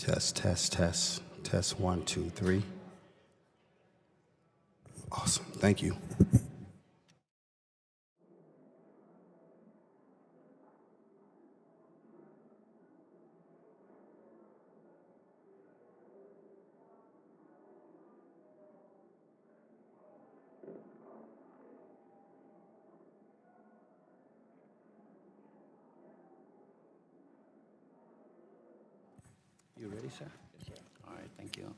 Test, test, test. Test 1, 2, 3. Awesome. Thank you. You ready, sir? Yes, sir. All right, thank you.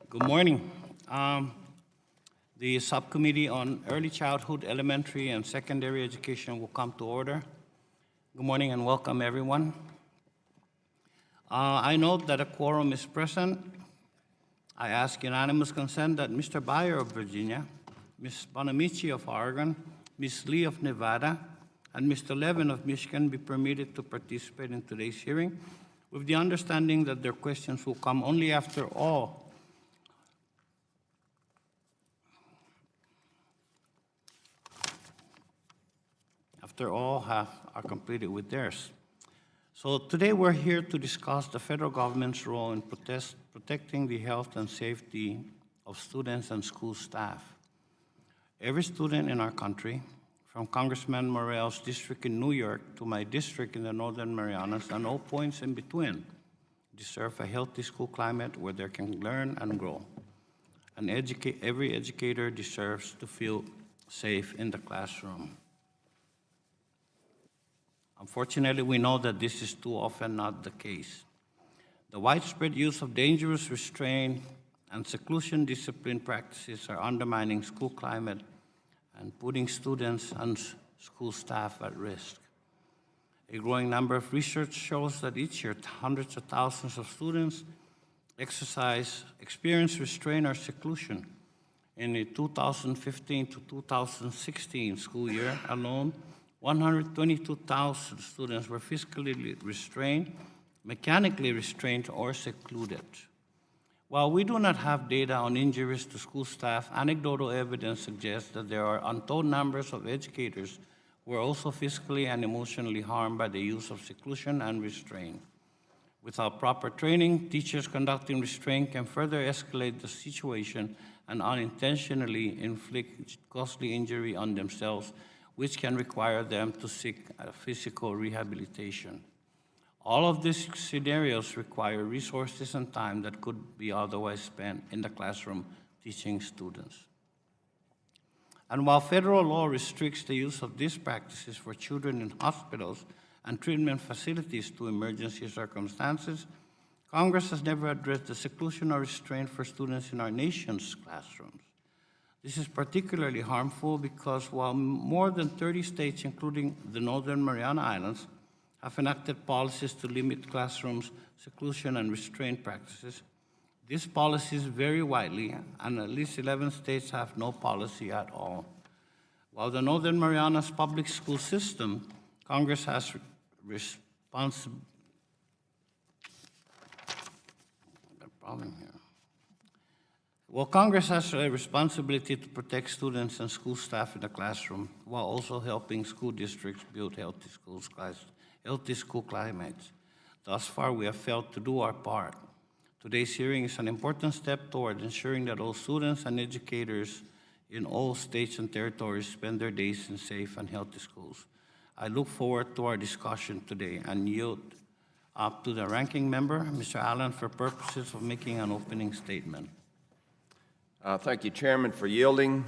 Good morning. The Subcommittee on Early Childhood, Elementary, and Secondary Education will come to order. Good morning and welcome, everyone. I note that a quorum is present. I ask unanimous consent that Mr. Byer of Virginia, Ms. Bonamici of Oregon, Ms. Lee of Nevada, and Mr. Levin of Michigan be permitted to participate in today's hearing, with the understanding that their questions will come only after all are completed with theirs. So today we're here to discuss the federal government's role in protecting the health and safety of students and school staff. Every student in our country, from Congressman Morell's district in New York to my district in the Northern Marianas and all points in between, deserve a healthy school climate where they can learn and grow. And every educator deserves to feel safe in the classroom. Unfortunately, we know that this is too often not the case. The widespread use of dangerous restraint and seclusion discipline practices are undermining school climate and putting students and school staff at risk. A growing number of research shows that each year hundreds of thousands of students experience restraint or seclusion. In the 2015 to 2016 school year alone, 122,000 students were physically restrained, mechanically restrained, or secluded. While we do not have data on injuries to school staff, anecdotal evidence suggests that there are untold numbers of educators who are also physically and emotionally harmed by the use of seclusion and restraint. Without proper training, teachers conducting restraint can further escalate the situation and unintentionally inflict costly injury on themselves, which can require them to seek physical rehabilitation. All of these scenarios require resources and time that could be otherwise spent in the classroom teaching students. And while federal law restricts the use of these practices for children in hospitals and treatment facilities to emergency circumstances, Congress has never addressed the seclusion or restraint for students in our nation's classrooms. This is particularly harmful because while more than 30 states, including the Northern Mariana Islands, have enacted policies to limit classrooms' seclusion and restraint practices, these policies vary widely, and at least 11 states have no policy at all. While the Northern Marianas public school system, Congress has Congress has a responsibility to protect students and school staff in the classroom while also helping school districts build healthy school climates. Thus far, we have failed to do our part. Today's hearing is an important step toward ensuring that all students and educators in all states and territories spend their days in safe and healthy schools. I look forward to our discussion today and yield up to the ranking member, Mr. Allen, for purposes of making an opening statement. Thank you, Chairman, for yielding.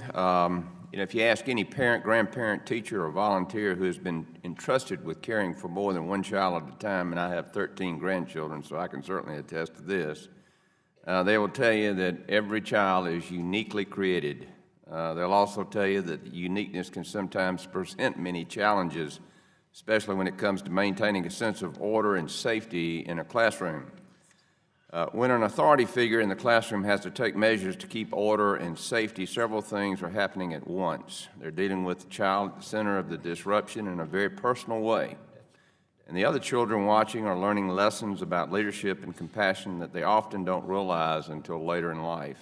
If you ask any parent, grandparent, teacher, or volunteer who has been entrusted with caring for more than one child at a time, and I have 13 grandchildren, so I can certainly attest to this, they will tell you that every child is uniquely created. They'll also tell you that uniqueness can sometimes present many challenges, especially when it comes to maintaining a sense of order and safety in a classroom. When an authority figure in the classroom has to take measures to keep order and safety, several things are happening at once. They're dealing with the child at the center of the disruption in a very personal way. And the other children watching are learning lessons about leadership and compassion that they often don't realize until later in life.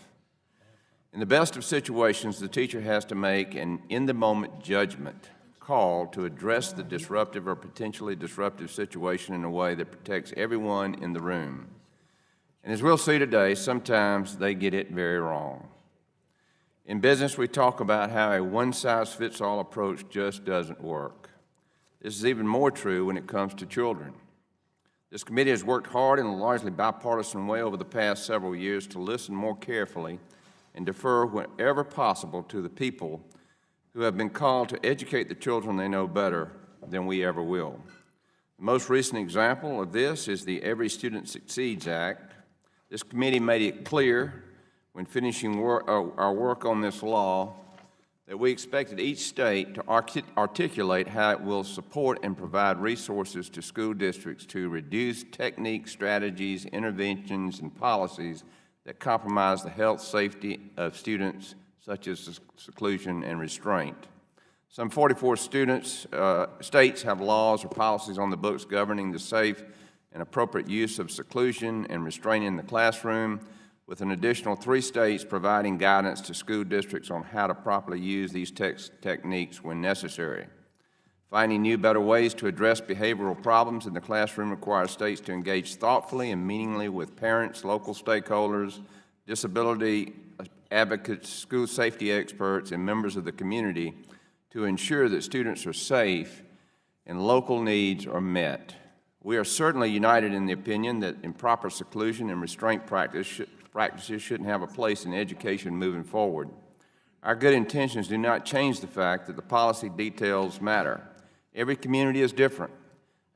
In the best of situations, the teacher has to make an in-the-moment judgment, call to address the disruptive or potentially disruptive situation in a way that protects everyone in the room. And as we'll see today, sometimes they get it very wrong. In business, we talk about how a one-size-fits-all approach just doesn't work. This is even more true when it comes to children. This committee has worked hard in a largely bipartisan way over the past several years to listen more carefully and defer wherever possible to the people who have been called to educate the children they know better than we ever will. The most recent example of this is the Every Student Succeeds Act. This committee made it clear when finishing our work on this law that we expected each state to articulate how it will support and provide resources to school districts to reduce techniques, strategies, interventions, and policies that compromise the health, safety of students, such as seclusion and restraint. Some 44 states have laws or policies on the books governing the safe and appropriate use of seclusion and restraint in the classroom, with an additional 3 states providing guidance to school districts on how to properly use these techniques when necessary. Finding new, better ways to address behavioral problems in the classroom requires states to engage thoughtfully and meaningfully with parents, local stakeholders, disability advocates, school safety experts, and members of the community to ensure that students are safe and local needs are met. We are certainly united in the opinion that improper seclusion and restraint practices shouldn't have a place in education moving forward. Our good intentions do not change the fact that the policy details matter. Every community is different.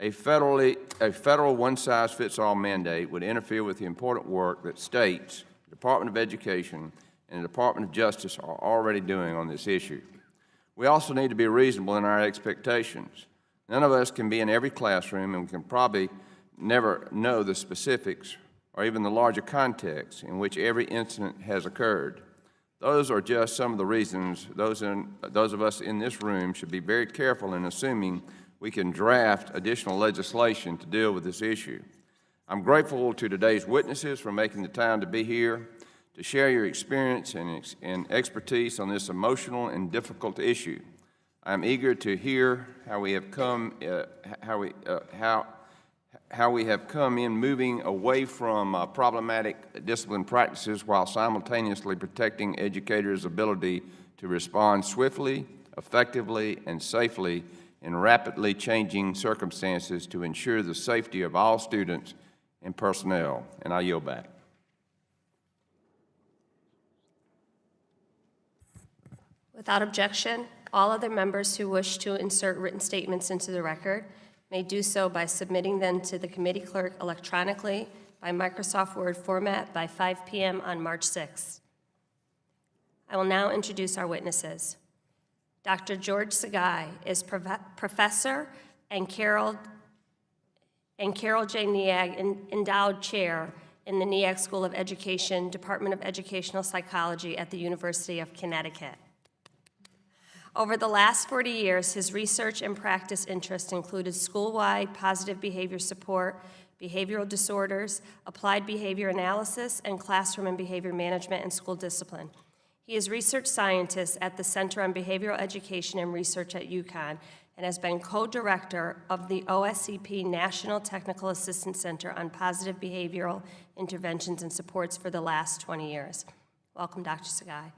A federal one-size-fits-all mandate would interfere with the important work that states, the Department of Education, and the Department of Justice are already doing on this issue. We also need to be reasonable in our expectations. None of us can be in every classroom, and we can probably never know the specifics or even the larger context in which every incident has occurred. Those are just some of the reasons those of us in this room should be very careful in assuming we can draft additional legislation to deal with this issue. I'm grateful to today's witnesses for making the time to be here to share your experience and expertise on this emotional and difficult issue. I'm eager to hear how we have come in moving away from problematic discipline practices while simultaneously protecting educators' ability to respond swiftly, effectively, and safely in rapidly changing circumstances to ensure the safety of all students and personnel. And I yield back. Without objection, all other members who wish to insert written statements into the record may do so by submitting them to the committee clerk electronically by Microsoft Word format by 5 p.m. on March 6th. I will now introduce our witnesses. Dr. George Sakai is professor and Carol J. Neag Endowed Chair in the Neag School of Education, Department of Educational Psychology at the University of Connecticut. Over the last 40 years, his research and practice interests included school-wide positive behavior support, behavioral disorders, applied behavior analysis, and classroom and behavior management and school discipline. He is research scientist at the Center on Behavioral Education and Research at UConn and has been co-director of the OSCP National Technical Assistance Center on Positive Behavioral Interventions and Supports for the last 20 years. Welcome, Dr. Sakai.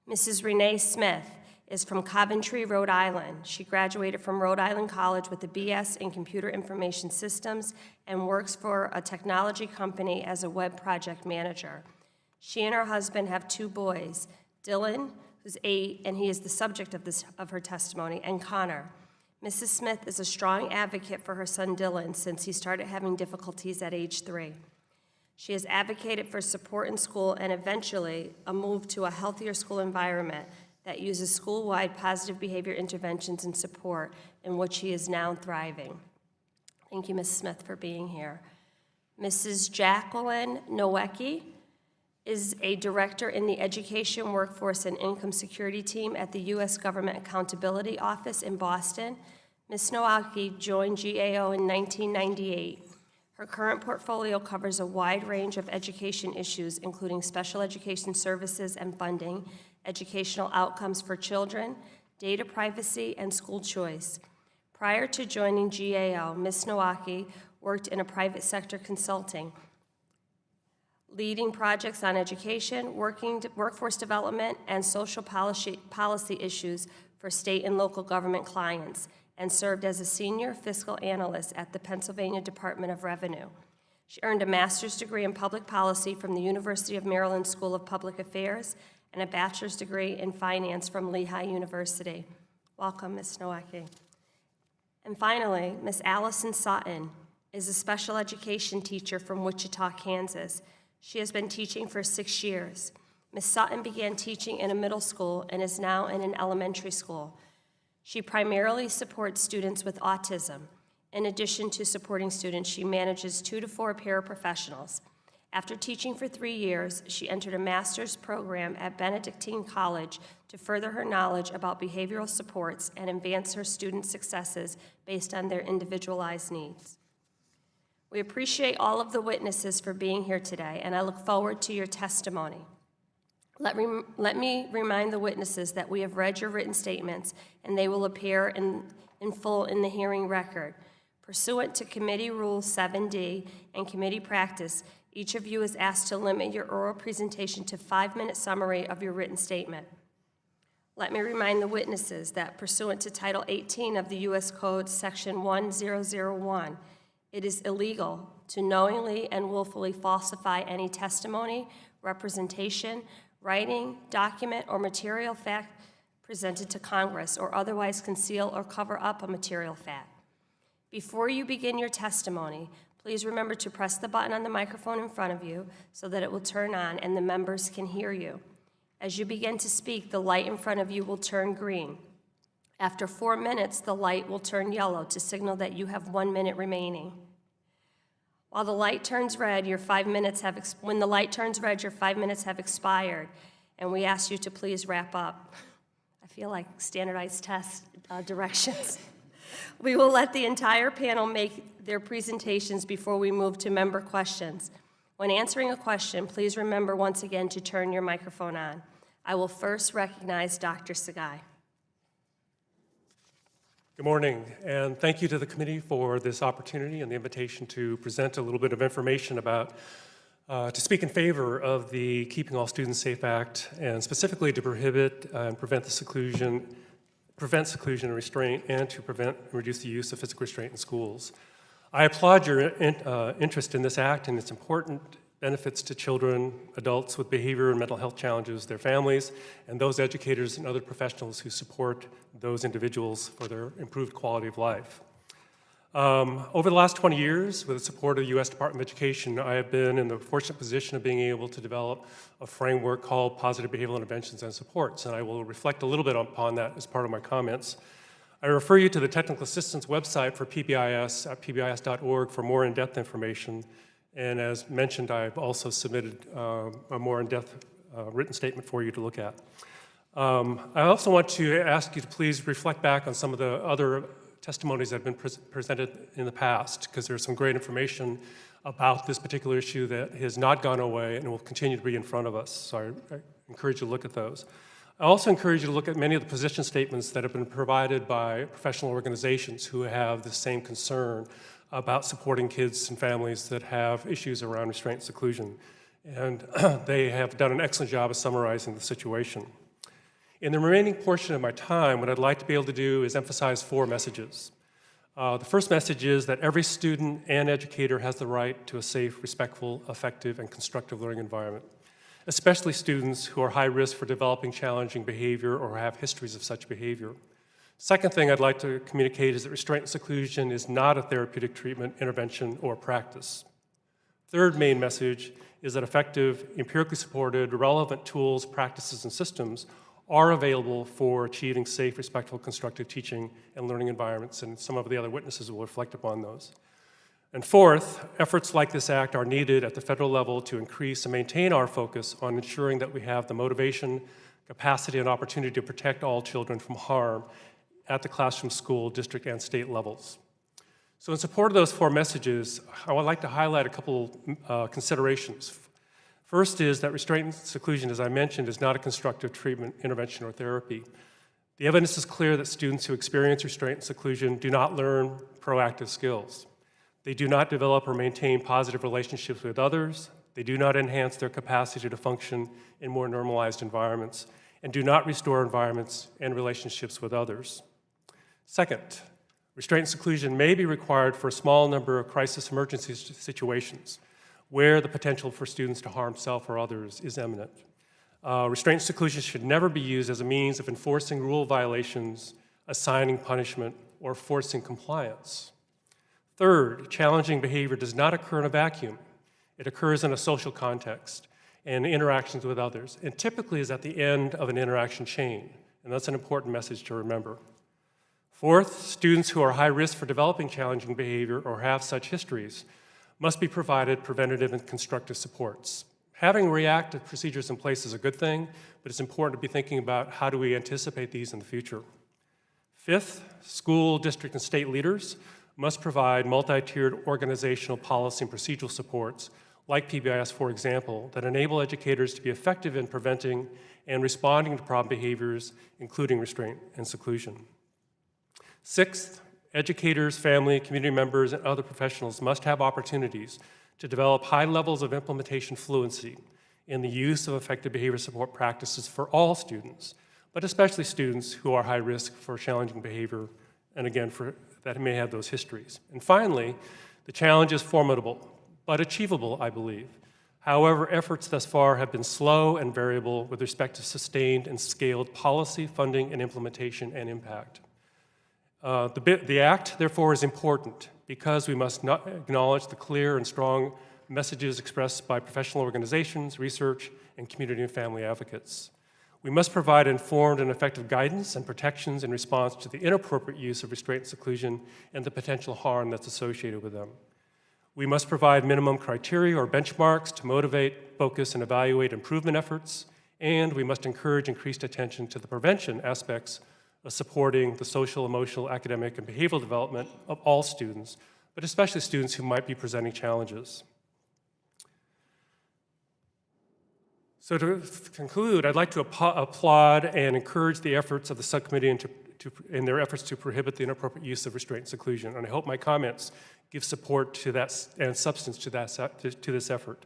Mrs. Renee Smith is from Coventry, Rhode Island. She graduated from Rhode Island College with a BS in Computer Information Systems and works for a technology company as a web project manager. She and her husband have 2 boys, Dylan, who's 8, and he is the subject of her testimony, and Connor. Mrs. Smith is a strong advocate for her son Dylan since he started having difficulties at age 3. She has advocated for support in school and eventually a move to a healthier school environment that uses school-wide positive behavior interventions and support, in which she is now thriving. Thank you, Ms. Smith, for being here. Mrs. Jacqueline Nowacki is a director in the Education, Workforce, and Income Security team at the U.S. Government Accountability Office in Boston. Ms. Nowacki joined GAO in 1998. Her current portfolio covers a wide range of education issues, including special education services and funding, educational outcomes for children, data privacy, and school choice. Prior to joining GAO, Ms. Nowacki worked in a private sector consulting, leading projects on education, workforce development, and social policy issues for state and local government clients, and served as a senior fiscal analyst at the Pennsylvania Department of Revenue. She earned a master's degree in public policy from the University of Maryland School of Public Affairs and a bachelor's degree in finance from Lehigh University. Welcome, Ms. Nowacki. And finally, Ms. Allison Sutton is a special education teacher from Wichita, Kansas. She has been teaching for 6 years. Ms. Sutton began teaching in a middle school and is now in an elementary school. She primarily supports students with autism. In addition to supporting students, she manages 2 to 4 paraprofessionals. After teaching for 3 years, she entered a master's program at Benedictine College to further her knowledge about behavioral supports and advance her student successes based on their individualized needs. We appreciate all of the witnesses for being here today, and I look forward to your testimony. Let me remind the witnesses that we have read your written statements, and they will appear in full in the hearing record. Pursuant to Committee Rule 7D and committee practice, each of you is asked to limit your oral presentation to 5-minute summary of your written statement. Let me remind the witnesses that pursuant to Title 18 of the U.S. Code, Section 1001, it is illegal to knowingly and willfully falsify any testimony, representation, writing, document, or material fact presented to Congress, or otherwise conceal or cover up a material fact. Before you begin your testimony, please remember to press the button on the microphone in front of you so that it will turn on and the members can hear you. As you begin to speak, the light in front of you will turn green. After 4 minutes, the light will turn yellow to signal that you have 1 minute remaining. While the light turns red, your 5 minutes have when the light turns red, your 5 minutes have expired, and we ask you to please wrap up. I feel like standardized test directions. We will let the entire panel make their presentations before we move to member questions. When answering a question, please remember once again to turn your microphone on. I will first recognize Dr. Sakai. Good morning, and thank you to the committee for this opportunity and the invitation to present a little bit of information about, to speak in favor of the Keeping All Students Safe Act, and specifically to prohibit and prevent seclusion and restraint, and to prevent and reduce the use of physical restraint in schools. I applaud your interest in this act and its important benefits to children, adults with behavior and mental health challenges, their families, and those educators and other professionals who support those individuals for their improved quality of life. Over the last 20 years, with the support of the U.S. Department of Education, I have been in the fortunate position of being able to develop a framework called Positive Behavioral Interventions and Supports, and I will reflect a little bit upon that as part of my comments. I refer you to the Technical Assistance website for PBIS at pbis.org for more in-depth information, and as mentioned, I've also submitted a more in-depth written statement for you to look at. I also want to ask you to please reflect back on some of the other testimonies that have been presented in the past, because there's some great information about this particular issue that has not gone away and will continue to be in front of us. So I encourage you to look at those. I also encourage you to look at many of the position statements that have been provided by professional organizations who have the same concern about supporting kids and families that have issues around restraint and seclusion. And they have done an excellent job of summarizing the situation. In the remaining portion of my time, what I'd like to be able to do is emphasize 4 messages. The first message is that every student and educator has the right to a safe, respectful, effective, and constructive learning environment, especially students who are high risk for developing challenging behavior or have histories of such behavior. Second thing I'd like to communicate is that restraint and seclusion is not a therapeutic treatment, intervention, or practice. Third main message is that effective, empirically supported, relevant tools, practices, and systems are available for achieving safe, respectful, constructive teaching and learning environments, and some of the other witnesses will reflect upon those. And fourth, efforts like this act are needed at the federal level to increase and maintain our focus on ensuring that we have the motivation, capacity, and opportunity to protect all children from harm at the classroom, school, district, and state levels. So in support of those 4 messages, I would like to highlight a couple considerations. First is that restraint and seclusion, as I mentioned, is not a constructive treatment, intervention, or therapy. The evidence is clear that students who experience restraint and seclusion do not learn proactive skills. They do not develop or maintain positive relationships with others. They do not enhance their capacity to function in more normalized environments, and do not restore environments and relationships with others. Second, restraint and seclusion may be required for a small number of crisis emergency situations where the potential for students to harm self or others is imminent. Restraint and seclusion should never be used as a means of enforcing rule violations, assigning punishment, or forcing compliance. Third, challenging behavior does not occur in a vacuum. It occurs in a social context and interactions with others, and typically is at the end of an interaction chain, and that's an important message to remember. Fourth, students who are high risk for developing challenging behavior or have such histories must be provided preventative and constructive supports. Having reactive procedures in place is a good thing, but it's important to be thinking about how do we anticipate these in the future. Fifth, school, district, and state leaders must provide multi-tiered organizational policy and procedural supports, like PBIS, for example, that enable educators to be effective in preventing and responding to problem behaviors, including restraint and seclusion. Sixth, educators, family, community members, and other professionals must have opportunities to develop high levels of implementation fluency in the use of effective behavior support practices for all students, but especially students who are high risk for challenging behavior, and again, that may have those histories. And finally, the challenge is formidable, but achievable, I believe. However, efforts thus far have been slow and variable with respect to sustained and scaled policy, funding, and implementation and impact. The Act, therefore, is important because we must not acknowledge the clear and strong messages expressed by professional organizations, research, and community and family advocates. We must provide informed and effective guidance and protections in response to the inappropriate use of restraint and seclusion and the potential harm that's associated with them. We must provide minimum criteria or benchmarks to motivate, focus, and evaluate improvement efforts, and we must encourage increased attention to the prevention aspects of supporting the social, emotional, academic, and behavioral development of all students, but especially students who might be presenting challenges. So to conclude, I'd like to applaud and encourage the efforts of the subcommittee in their efforts to prohibit the inappropriate use of restraint and seclusion, and I hope my comments give support to that and substance to this effort.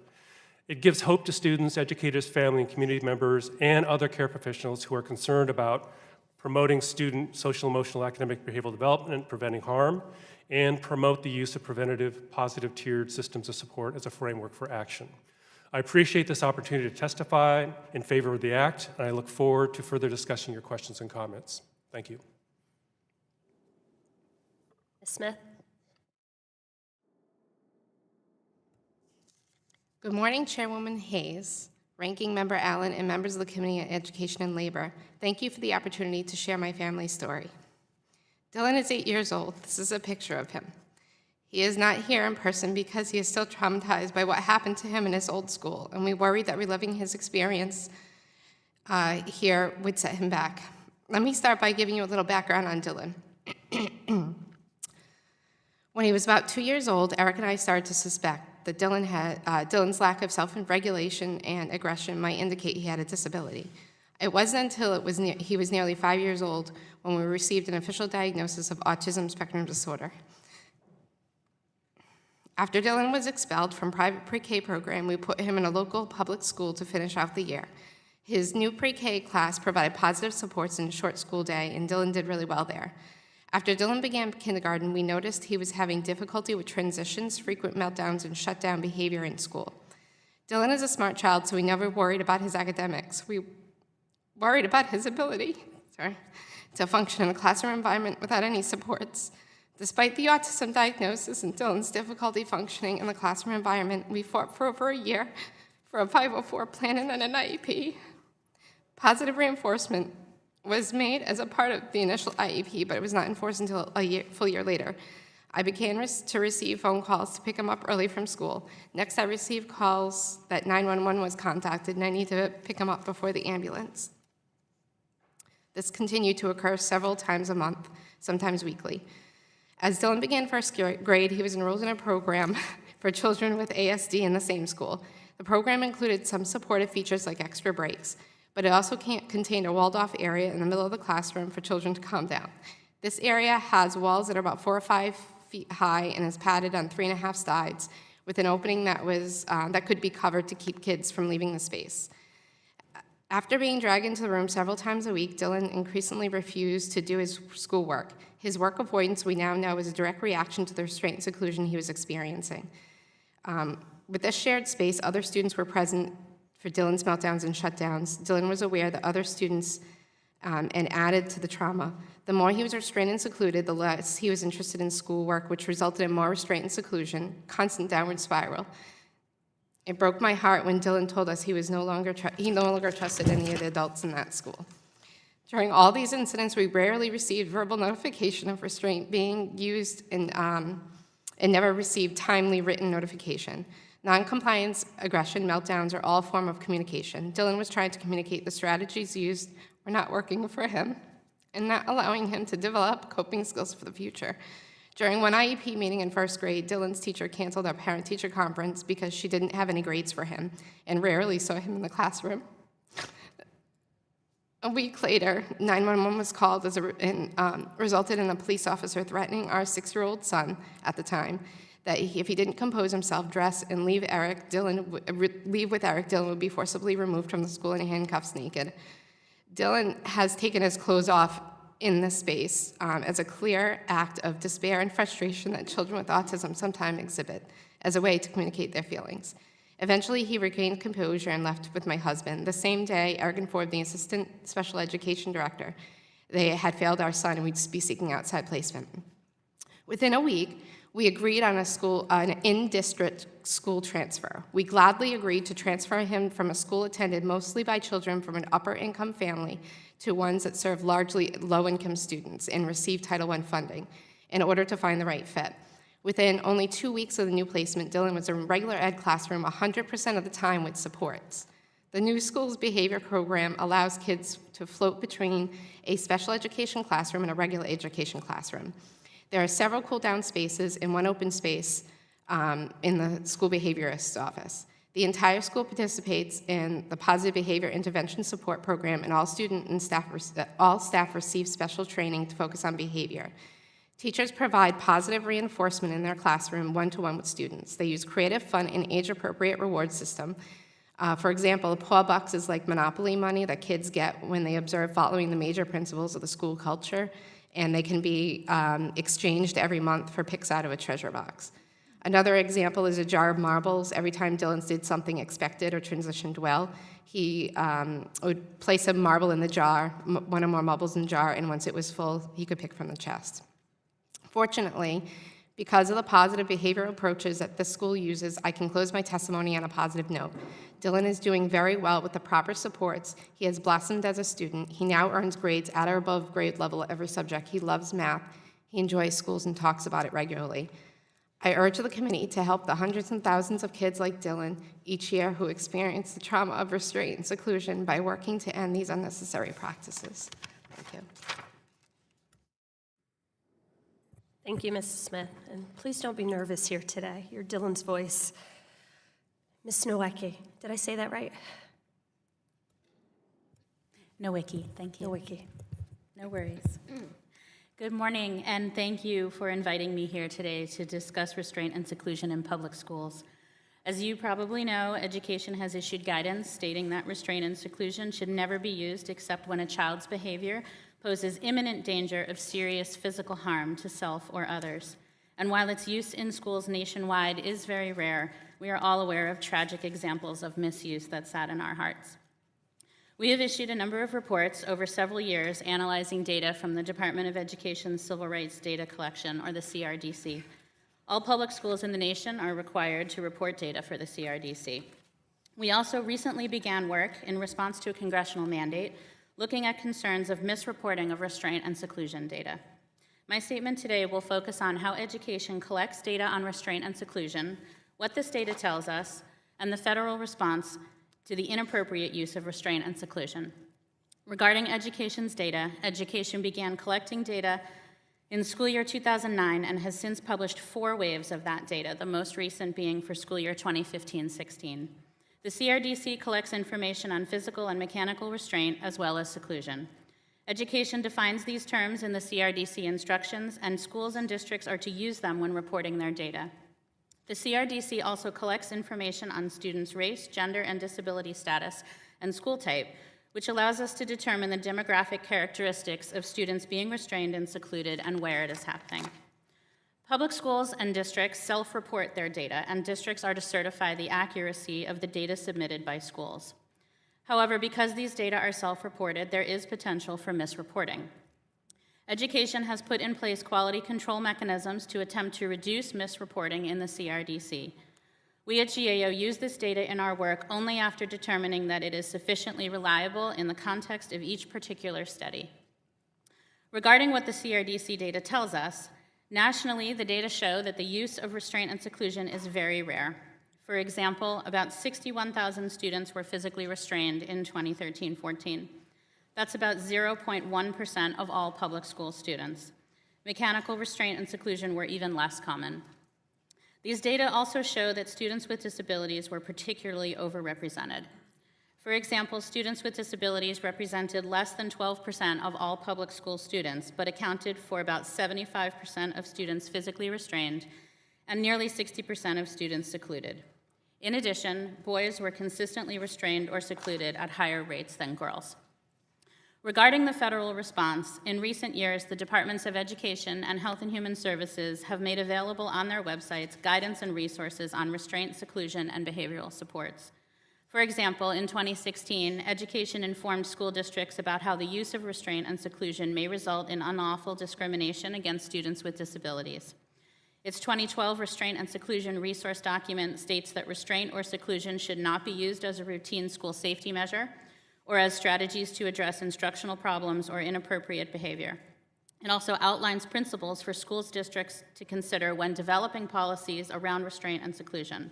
It gives hope to students, educators, family, and community members, and other care professionals who are concerned about promoting student social, emotional, academic, behavioral development, preventing harm, and promote the use of preventative, positive tiered systems of support as a framework for action. I appreciate this opportunity to testify in favor of the Act, and I look forward to further discussing your questions and comments. Thank you. Ms. Smith? Good morning, Chairwoman Hayes, Ranking Member Allen, and members of the Committee on Education and Labor. Thank you for the opportunity to share my family story. Dylan is 8 years old. This is a picture of him. He is not here in person because he is still traumatized by what happened to him in his old school, and we worry that reliving his experience here would set him back. Let me start by giving you a little background on Dylan. When he was about 2 years old, Eric and I started to suspect that Dylan's lack of self-regulation and aggression might indicate he had a disability. It wasn't until he was nearly 5 years old when we received an official diagnosis of autism spectrum disorder. After Dylan was expelled from private pre-K program, we put him in a local public school to finish out the year. His new pre-K class provided positive supports in a short school day, and Dylan did really well there. After Dylan began kindergarten, we noticed he was having difficulty with transitions, frequent meltdowns, and shutdown behavior in school. Dylan is a smart child, so we never worried about his academics. We worried about his ability to function in a classroom environment without any supports. Despite the autism diagnosis and Dylan's difficulty functioning in the classroom environment, we fought for over a year for a 504 plan and then an IEP. Positive reinforcement was made as a part of the initial IEP, but it was not enforced until a full year later. I began to receive phone calls to pick him up early from school. Next, I received calls that 911 was contacted and I need to pick him up before the ambulance. This continued to occur several times a month, sometimes weekly. As Dylan began first grade, he was enrolled in a program for children with ASD in the same school. The program included some supportive features like extra breaks, but it also contained a walled-off area in the middle of the classroom for children to calm down. This area has walls that are about 4 or 5 feet high and is padded on 3.5 sides with an opening that could be covered to keep kids from leaving the space. After being dragged into the room several times a week, Dylan increasingly refused to do his schoolwork. His work avoidance, we now know, is a direct reaction to the restraint and seclusion he was experiencing. With this shared space, other students were present for Dylan's meltdowns and shutdowns. Dylan was aware that other students and added to the trauma. The more he was restrained and secluded, the less he was interested in schoolwork, which resulted in more restraint and seclusion, constant downward spiral. It broke my heart when Dylan told us he no longer trusted any of the adults in that school. During all these incidents, we rarely received verbal notification of restraint being used and never received timely written notification. Noncompliance, aggression, meltdowns are all form of communication. Dylan was trying to communicate the strategies used were not working for him and not allowing him to develop coping skills for the future. During one IEP meeting in first grade, Dylan's teacher canceled our parent-teacher conference because she didn't have any grades for him and rarely saw him in the classroom. A week later, 911 was called and resulted in a police officer threatening our 6-year-old son at the time that if he didn't compose himself, dress, and leave with Eric, Dylan would be forcibly removed from the school in handcuffs naked. Dylan has taken his clothes off in this space as a clear act of despair and frustration that children with autism sometimes exhibit as a way to communicate their feelings. Eventually, he regained composure and left with my husband. The same day, Eric informed the assistant special education director they had failed our son and we'd be seeking outside placement. Within a week, we agreed on an in-district school transfer. We gladly agreed to transfer him from a school attended mostly by children from an upper-income family to ones that serve largely low-income students and receive Title I funding in order to find the right fit. Within only 2 weeks of the new placement, Dylan was in a regular ed classroom 100% of the time with supports. The new school's behavior program allows kids to float between a special education classroom and a regular education classroom. There are several cool-down spaces and one open space in the school behaviorist's office. The entire school participates in the positive behavior intervention support program, and all staff receive special training to focus on behavior. Teachers provide positive reinforcement in their classroom one-to-one with students. They use creative, fun, and age-appropriate reward system. For example, a paw box is like Monopoly money that kids get when they observe following the major principles of the school culture, and they can be exchanged every month for picks out of a treasure box. Another example is a jar of marbles. Every time Dylan did something expected or transitioned well, he would place a marble in the jar, one or more marbles in the jar, and once it was full, he could pick from the chest. Fortunately, because of the positive behavioral approaches that this school uses, I can close my testimony on a positive note. Dylan is doing very well with the proper supports. He has blossomed as a student. He now earns grades at or above grade level at every subject. He loves math. He enjoys schools and talks about it regularly. I urge the committee to help the hundreds and thousands of kids like Dylan each year who experience the trauma of restraint and seclusion by working to end these unnecessary practices. Thank you. Thank you, Mrs. Smith. And please don't be nervous here today. You're Dylan's voice. Ms. Nowacki, did I say that right? Nowacki, thank you. Nowacki. No worries. Good morning, and thank you for inviting me here today to discuss restraint and seclusion in public schools. As you probably know, education has issued guidance stating that restraint and seclusion should never be used except when a child's behavior poses imminent danger of serious physical harm to self or others. And while its use in schools nationwide is very rare, we are all aware of tragic examples of misuse that sadden our hearts. We have issued a number of reports over several years analyzing data from the Department of Education's Civil Rights Data Collection, or the CRDC. All public schools in the nation are required to report data for the CRDC. We also recently began work in response to a congressional mandate looking at concerns of misreporting of restraint and seclusion data. My statement today will focus on how education collects data on restraint and seclusion, what this data tells us, and the federal response to the inappropriate use of restraint and seclusion. Regarding education's data, education began collecting data in school year 2009 and has since published 4 waves of that data, the most recent being for school year 2015-16. The CRDC collects information on physical and mechanical restraint as well as seclusion. Education defines these terms in the CRDC instructions, and schools and districts are to use them when reporting their data. The CRDC also collects information on students' race, gender, and disability status, and school type, which allows us to determine the demographic characteristics of students being restrained and secluded and where it is happening. Public schools and districts self-report their data, and districts are to certify the accuracy of the data submitted by schools. However, because these data are self-reported, there is potential for misreporting. Education has put in place quality control mechanisms to attempt to reduce misreporting in the CRDC. We at GAO use this data in our work only after determining that it is sufficiently reliable in the context of each particular study. Regarding what the CRDC data tells us, nationally, the data show that the use of restraint and seclusion is very rare. For example, about 61,000 students were physically restrained in 2013-14. That's about 0.1% of all public school students. Mechanical restraint and seclusion were even less common. These data also show that students with disabilities were particularly overrepresented. For example, students with disabilities represented less than 12% of all public school students, but accounted for about 75% of students physically restrained and nearly 60% of students secluded. In addition, boys were consistently restrained or secluded at higher rates than girls. Regarding the federal response, in recent years, the Departments of Education and Health and Human Services have made available on their websites guidance and resources on restraint, seclusion, and behavioral supports. For example, in 2016, Education informed school districts about how the use of restraint and seclusion may result in unlawful discrimination against students with disabilities. Its 2012 Restraint and Seclusion Resource Document states that restraint or seclusion should not be used as a routine school safety measure or as strategies to address instructional problems or inappropriate behavior. It also outlines principles for schools districts to consider when developing policies around restraint and seclusion.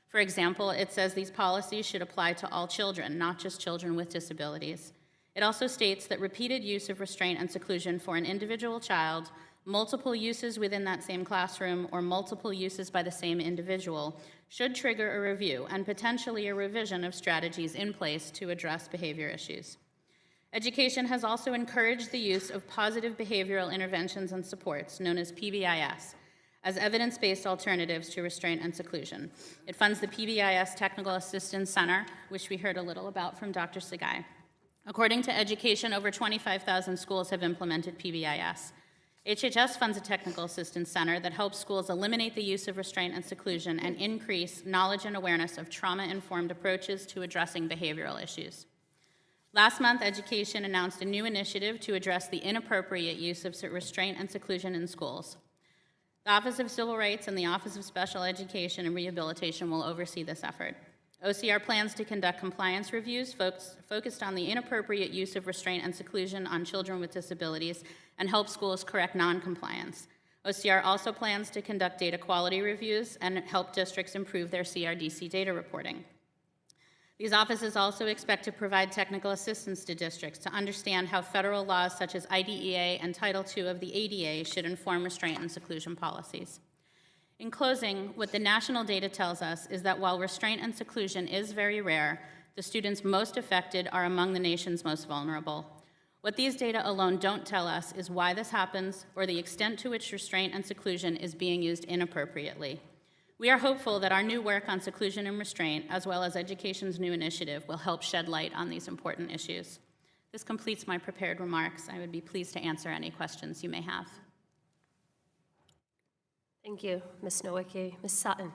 For example, it says these policies should apply to all children, not just children with disabilities. It also states that repeated use of restraint and seclusion for an individual child, multiple uses within that same classroom, or multiple uses by the same individual should trigger a review and potentially a revision of strategies in place to address behavior issues. Education has also encouraged the use of positive behavioral interventions and supports, known as PBIS, as evidence-based alternatives to restraint and seclusion. It funds the PBIS Technical Assistance Center, which we heard a little about from Dr. Sakai. According to Education, over 25,000 schools have implemented PBIS. HHS funds a technical assistance center that helps schools eliminate the use of restraint and seclusion and increase knowledge and awareness of trauma-informed approaches to addressing behavioral issues. Last month, Education announced a new initiative to address the inappropriate use of restraint and seclusion in schools. The Office of Civil Rights and the Office of Special Education and Rehabilitation will oversee this effort. OCR plans to conduct compliance reviews focused on the inappropriate use of restraint and seclusion on children with disabilities and help schools correct non-compliance. OCR also plans to conduct data quality reviews and help districts improve their CRDC data reporting. These offices also expect to provide technical assistance to districts to understand how federal laws such as IDEA and Title II of the ADA should inform restraint and seclusion policies. In closing, what the national data tells us is that while restraint and seclusion is very rare, the students most affected are among the nation's most vulnerable. What these data alone don't tell us is why this happens or the extent to which restraint and seclusion is being used inappropriately. We are hopeful that our new work on seclusion and restraint, as well as Education's new initiative, will help shed light on these important issues. This completes my prepared remarks. I would be pleased to answer any questions you may have. Thank you, Ms. Nowacki. Ms. Sutton.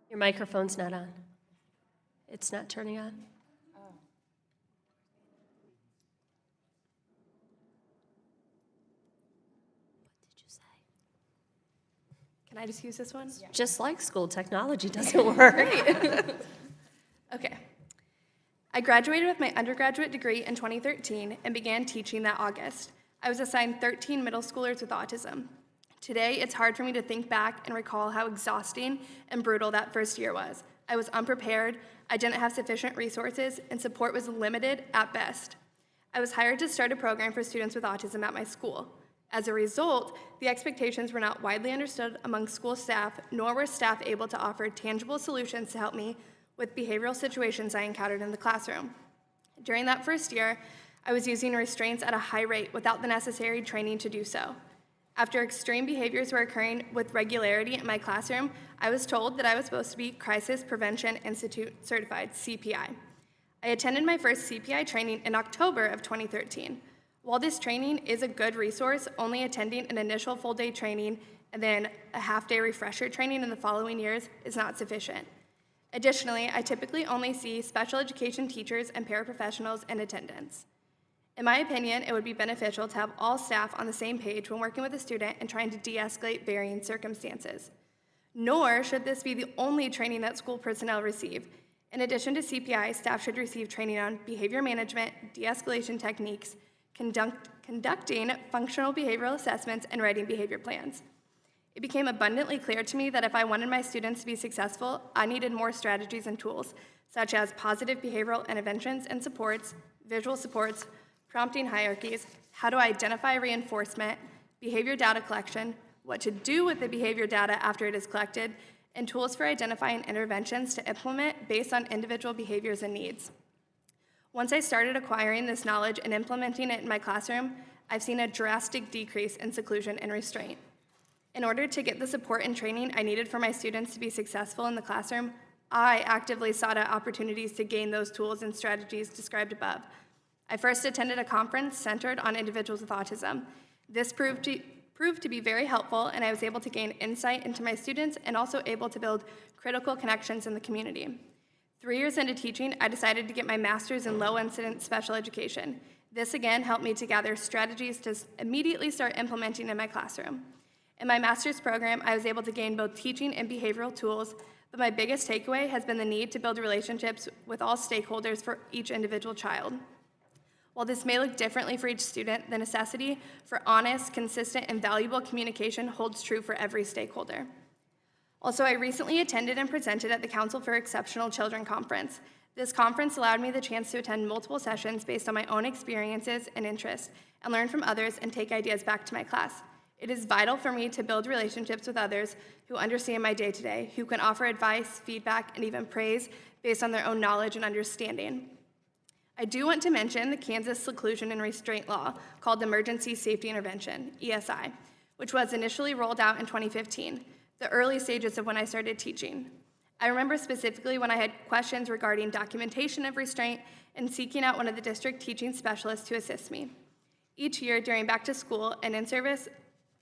Your microphone's not on. It's not turning on. Can I just use this one? Just like school, technology doesn't work. Okay. I graduated with my undergraduate degree in 2013 and began teaching that August. I was assigned 13 middle schoolers with autism. Today, it's hard for me to think back and recall how exhausting and brutal that first year was. I was unprepared, I didn't have sufficient resources, and support was limited at best. I was hired to start a program for students with autism at my school. As a result, the expectations were not widely understood among school staff, nor were staff able to offer tangible solutions to help me with behavioral situations I encountered in the classroom. During that first year, I was using restraints at a high rate without the necessary training to do so. After extreme behaviors were occurring with regularity in my classroom, I was told that I was supposed to be Crisis Prevention Institute certified, CPI. I attended my first CPI training in October of 2013. While this training is a good resource, only attending an initial full-day training and then a half-day refresher training in the following years is not sufficient. Additionally, I typically only see special education teachers and paraprofessionals in attendance. In my opinion, it would be beneficial to have all staff on the same page when working with a student and trying to de-escalate varying circumstances. Nor should this be the only training that school personnel receive. In addition to CPI, staff should receive training on behavior management, de-escalation techniques, conducting functional behavioral assessments, and writing behavior plans. It became abundantly clear to me that if I wanted my students to be successful, I needed more strategies and tools, such as positive behavioral interventions and supports, visual supports, prompting hierarchies, how to identify reinforcement, behavior data collection, what to do with the behavior data after it is collected, and tools for identifying interventions to implement based on individual behaviors and needs. Once I started acquiring this knowledge and implementing it in my classroom, I've seen a drastic decrease in seclusion and restraint. In order to get the support and training I needed for my students to be successful in the classroom, I actively sought out opportunities to gain those tools and strategies described above. I first attended a conference centered on individuals with autism. This proved to be very helpful, and I was able to gain insight into my students and also able to build critical connections in the community. 3 years into teaching, I decided to get my master's in low-incident special education. This again helped me to gather strategies to immediately start implementing in my classroom. In my master's program, I was able to gain both teaching and behavioral tools, but my biggest takeaway has been the need to build relationships with all stakeholders for each individual child. While this may look differently for each student, the necessity for honest, consistent, and valuable communication holds true for every stakeholder. Also, I recently attended and presented at the Council for Exceptional Children Conference. This conference allowed me the chance to attend multiple sessions based on my own experiences and interests, and learn from others and take ideas back to my class. It is vital for me to build relationships with others who understand my day-to-day, who can offer advice, feedback, and even praise based on their own knowledge and understanding. I do want to mention the Kansas Seclusion and Restraint Law, called Emergency Safety Intervention, ESI, which was initially rolled out in 2015, the early stages of when I started teaching. I remember specifically when I had questions regarding documentation of restraint and seeking out one of the district teaching specialists to assist me. Each year during back to school and in-service,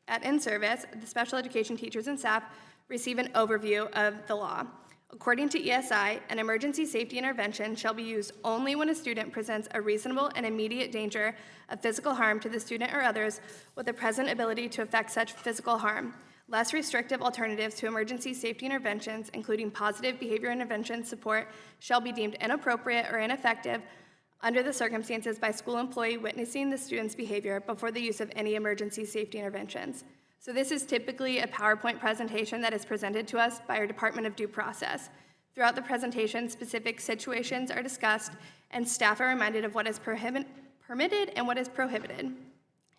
the special education teachers and staff receive an overview of the law. According to ESI, an emergency safety intervention shall be used only when a student presents a reasonable and immediate danger of physical harm to the student or others with a present ability to effect such physical harm. Less restrictive alternatives to emergency safety interventions, including positive behavior intervention support, shall be deemed inappropriate or ineffective under the circumstances by school employee witnessing the student's behavior before the use of any emergency safety interventions. So this is typically a PowerPoint presentation that is presented to us by our Department of Due Process. Throughout the presentation, specific situations are discussed, and staff are reminded of what is permitted and what is prohibited.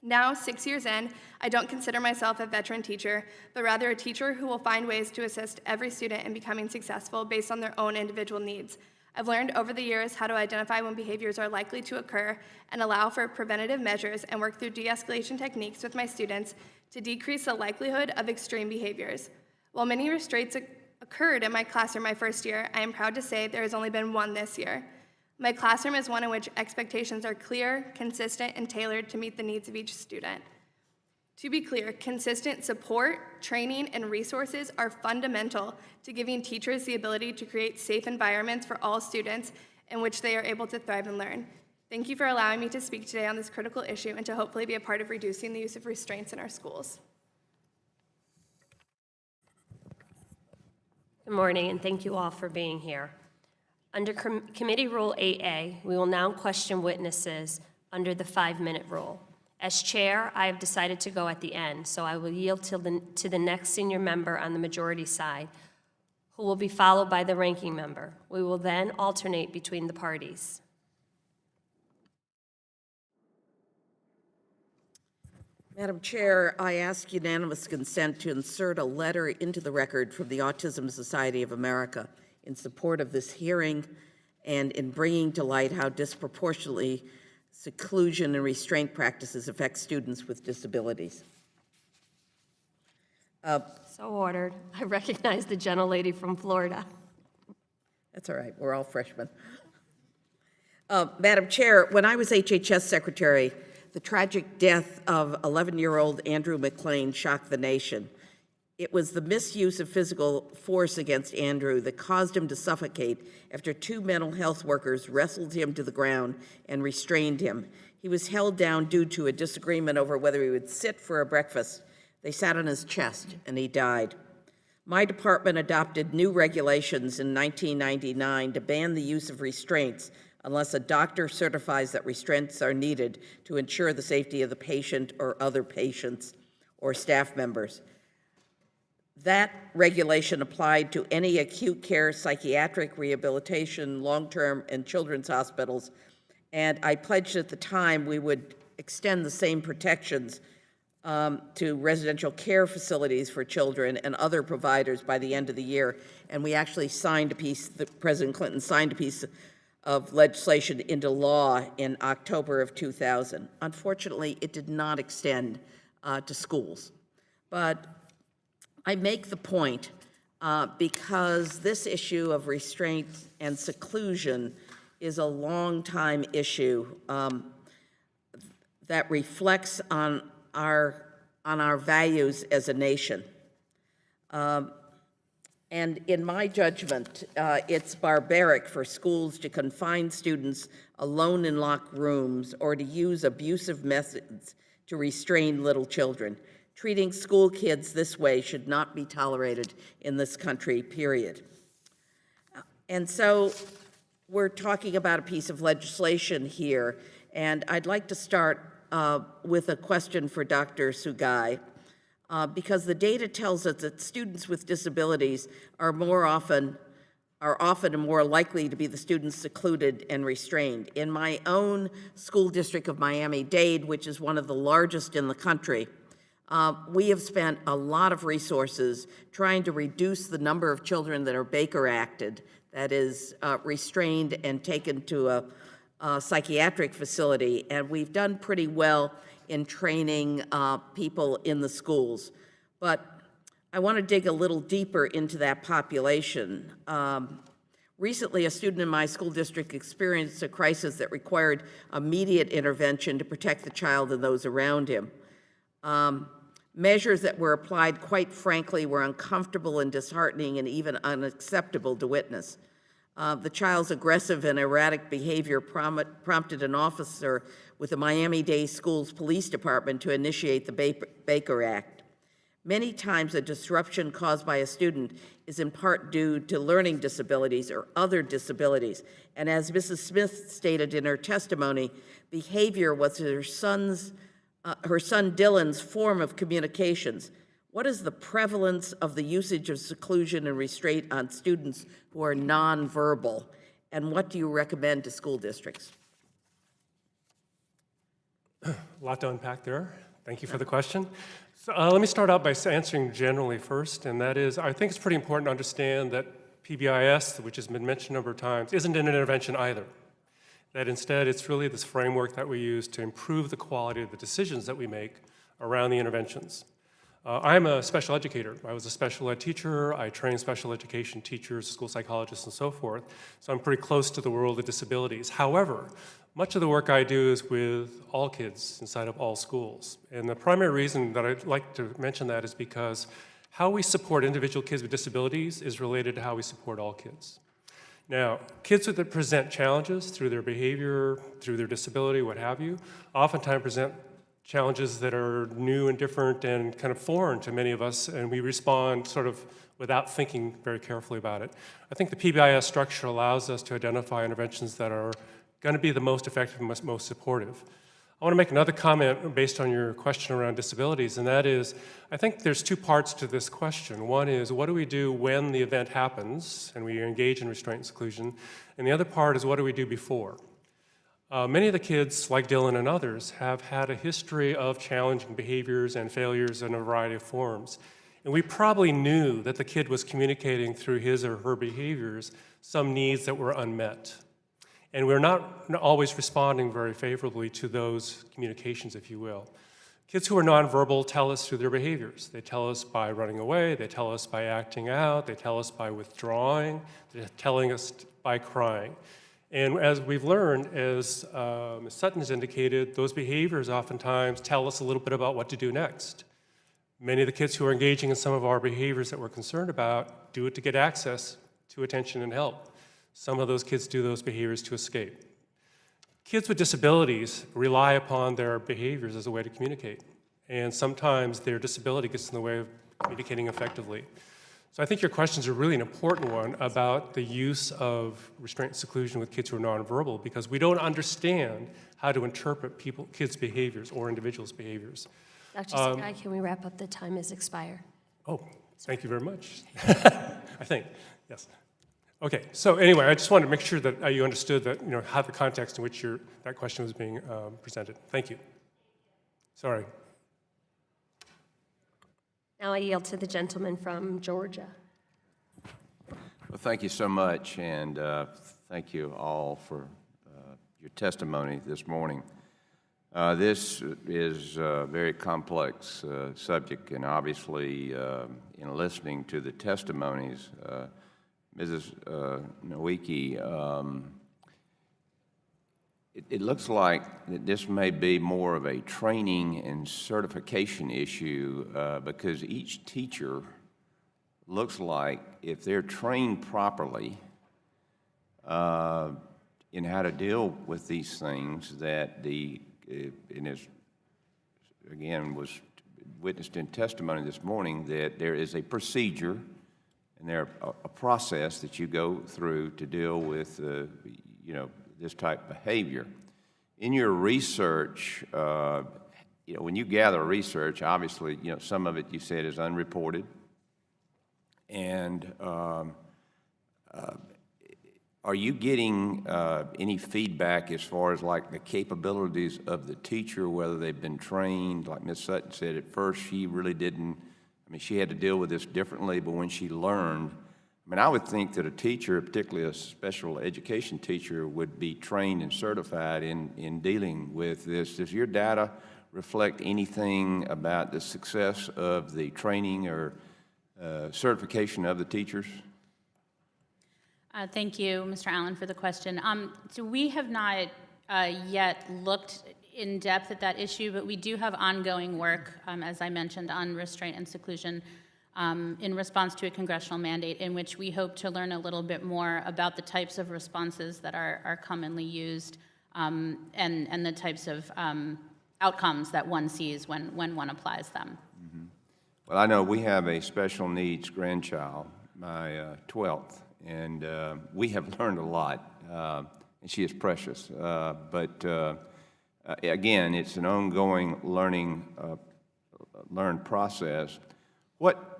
Now, 6 years in, I don't consider myself a veteran teacher, but rather a teacher who will find ways to assist every student in becoming successful based on their own individual needs. I've learned over the years how to identify when behaviors are likely to occur and allow for preventative measures and work through de-escalation techniques with my students to decrease the likelihood of extreme behaviors. While many restraints occurred in my classroom my first year, I am proud to say there has only been one this year. My classroom is one in which expectations are clear, consistent, and tailored to meet the needs of each student. To be clear, consistent support, training, and resources are fundamental to giving teachers the ability to create safe environments for all students in which they are able to thrive and learn. Thank you for allowing me to speak today on this critical issue and to hopefully be a part of reducing the use of restraints in our schools. Good morning, and thank you all for being here. Under Committee Rule 8A, we will now question witnesses under the 5-minute rule. As chair, I have decided to go at the end, so I will yield to the next senior member on the majority side, who who will be followed by the ranking member. We will then alternate between the parties. Madam Chair, I ask unanimous consent to insert a letter into the record from the Autism Society of America in support of this hearing and in bringing to light how disproportionately seclusion and restraint practices affect students with disabilities. So ordered. I recognize the gentlelady from Florida. That's all right, we're all freshmen. Madam Chair, when I was HHS Secretary, the tragic death of 11-year-old Andrew McLean shocked the nation. It was the misuse of physical force against Andrew that caused him to suffocate after 2 mental health workers wrestled him to the ground and restrained him. He was held down due to a disagreement over whether he would sit for a breakfast. They sat on his chest, and he died. My department adopted new regulations in 1999 to ban the use of restraints unless a doctor certifies that restraints are needed to ensure the safety of the patient or other patients or staff members. That regulation applied to any acute care, psychiatric rehabilitation, long-term, and children's hospitals, and I pledged at the time we would extend the same protections to residential care facilities for children and other providers by the end of the year, and we actually signed a piece, President Clinton signed a piece of legislation into law in October of 2000. Unfortunately, it did not extend to schools. But I make the point because this issue of restraint and seclusion is a long-time issue that reflects on our values as a nation. And in my judgment, it's barbaric for schools to confine students alone in locked rooms or to use abusive methods to restrain little children. Treating school kids this way should not be tolerated in this country, period. And so we're talking about a piece of legislation here, and I'd like to start with a question for Dr. Sakai. Because the data tells us that students with disabilities are often more likely to be the students secluded and restrained. In my own school district of Miami-Dade, which is one of the largest in the country, we have spent a lot of resources trying to reduce the number of children that are Baker Acted, that is restrained and taken to a psychiatric facility, and we've done pretty well in training people in the schools. But I want to dig a little deeper into that population. Recently, a student in my school district experienced a crisis that required immediate intervention to protect the child and those around him. Measures that were applied, quite frankly, were uncomfortable and disheartening and even unacceptable to witness. The child's aggressive and erratic behavior prompted an officer with the Miami-Dade Schools Police Department to initiate the Baker Act. Many times, a disruption caused by a student is in part due to learning disabilities or other disabilities. And as Mrs. Smith stated in her testimony, behavior was her son Dylan's form of communications. What is the prevalence of the usage of seclusion and restraint on students who are nonverbal? And what do you recommend to school districts? A lot to unpack there. Thank you for the question. So, let me start out by answering generally first, and that is, I think it's pretty important to understand that PBIS, which has been mentioned a number of times, isn't an intervention either. That instead, it's really this framework that we use to improve the quality of the decisions that we make around the interventions. I'm a special educator. I was a special ed teacher. I trained special education teachers, school psychologists, and so forth. So I'm pretty close to the world of disabilities. However, much of the work I do is with all kids inside of all schools. And the primary reason that I'd like to mention that is because how we support individual kids with disabilities is related to how we support all kids. Now, kids that present challenges through their behavior, through their disability, what have you, oftentimes present challenges that are new and different and kind of foreign to many of us, and we respond sort of without thinking very carefully about it. I think the PBIS structure allows us to identify interventions that are going to be the most effective and most supportive. I want to make another comment based on your question around disabilities, and that is, I think there's two parts to this question. One is, what do we do when the event happens and we engage in restraint and seclusion? And the other part is, what do we do before? Many of the kids, like Dylan and others, have had a history of challenging behaviors and failures in a variety of forms. And we probably knew that the kid was communicating through his or her behaviors some needs that were unmet. And we're not always responding very favorably to those communications, if you will. Kids who are nonverbal tell us through their behaviors. They tell us by running away, they tell us by acting out, they tell us by withdrawing, they're telling us by crying. And as we've learned, as Ms. Sutton has indicated, those behaviors oftentimes tell us a little bit about what to do next. Many of the kids who are engaging in some of our behaviors that we're concerned about do it to get access to attention and help. Some of those kids do those behaviors to escape. Kids with disabilities rely upon their behaviors as a way to communicate. And sometimes their disability gets in the way of communicating effectively. So I think your questions are really an important one about the use of restraint and seclusion with kids who are nonverbal, because we don't understand how to interpret kids' behaviors or individuals' behaviors. Dr. Sakai, can we wrap up? The time has expired. Oh, thank you very much. I think, yes. Okay, so anyway, I just wanted to make sure that you understood that, how the context in which that question was being presented. Thank you. Sorry. Now I yield to the gentleman from Georgia. Well, thank you so much, and thank you all for your testimony this morning. This is a very complex subject, and obviously, in listening to the testimonies, Mrs. Nowacki, it looks like that this may be more of a training and certification issue because each teacher looks like, if they're trained properly in how to deal with these things, that and as again was witnessed in testimony this morning, that there is a procedure and there a process that you go through to deal with this type of behavior. In your research, when you gather research, obviously, some of it you said is unreported. And are you getting any feedback as far as like the capabilities of the teacher, whether they've been trained? Like Ms. Sutton said, at first she really didn't, she had to deal with this differently, but when she learned, I would think that a teacher, particularly a special education teacher, would be trained and certified in dealing with this. Does your data reflect anything about the success of the training or certification of the teachers? Thank you, Mr. Allen, for the question. So we have not yet looked in depth at that issue, but we do have ongoing work, as I mentioned, on restraint and seclusion in response to a congressional mandate, in which we hope to learn a little bit more about the types of responses that are commonly used and the types of outcomes that one sees when one applies them. Mm-hmm. Well, I know we have a special needs grandchild, my 12th, and we have learned a lot, and she is precious. But again, it's an ongoing learned process.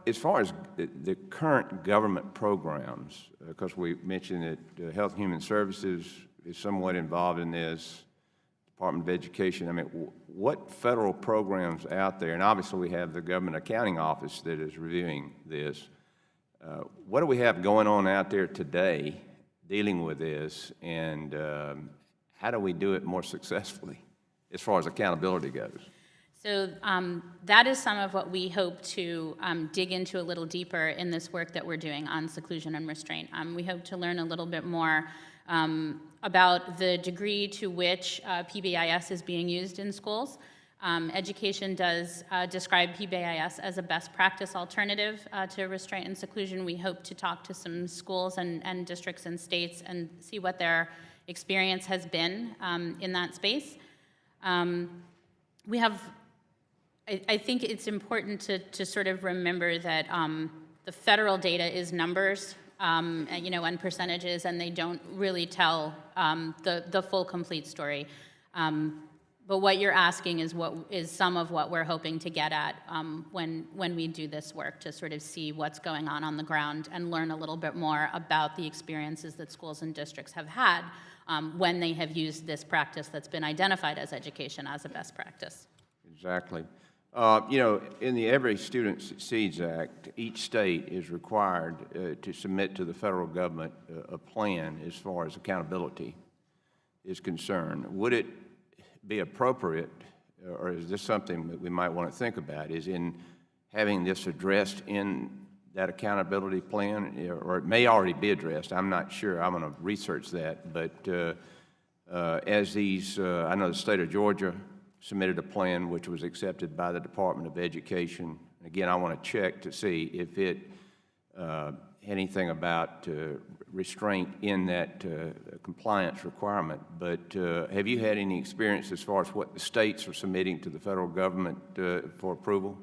As far as the current government programs, because we mentioned that Health and Human Services is somewhat involved in this, Department of Education, what federal programs out there, and obviously we have the Government Accounting Office that is reviewing this, what do we have going on out there today dealing with this, and how do we do it more successfully as far as accountability goes? So that is some of what we hope to dig into a little deeper in this work that we're doing on seclusion and restraint. We hope to learn a little bit more about the degree to which PBIS is being used in schools. Education does describe PBIS as a best practice alternative to restraint and seclusion. We hope to talk to some schools and districts and states and see what their experience has been in that space. We have, I think it's important to sort of remember that the federal data is numbers, and percentages, and they don't really tell the full, complete story. But what you're asking is some of what we're hoping to get at when we do this work, to sort of see what's going on the ground and learn a little bit more about the experiences that schools and districts have had when they have used this practice that's been identified as education as a best practice. Exactly. You know, in the Every Student Succeeds Act, each state is required to submit to the federal government a plan as far as accountability is concerned. Would it be appropriate, or is this something that we might want to think about, is in having this addressed in that accountability plan, or it may already be addressed, I'm not sure, I'm going to research that, but as these, I know the state of Georgia submitted a plan which was accepted by the Department of Education. Again, I want to check to see if it had anything about restraint in that compliance requirement. But have you had any experience as far as what the states are submitting to the federal government for approval?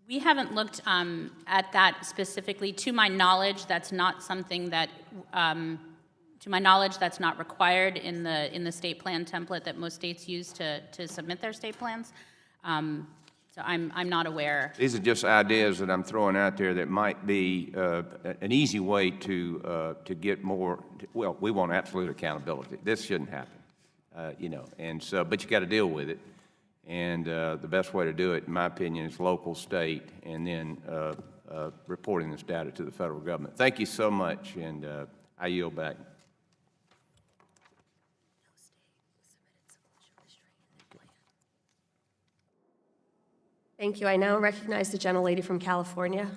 We haven't looked at that specifically. To my knowledge, that's not something that, to my knowledge, that's not required in the state plan template that most states use to submit their state plans. So I'm not aware. These are just ideas that I'm throwing out there that might be an easy way to get more. Well, we want absolute accountability. This shouldn't happen, you know. And so, but you got to deal with it. And the best way to do it, in my opinion, is local, state, and then reporting this data to the federal government. Thank you so much, and I yield back. Thank you. I now recognize the gentlelady from California.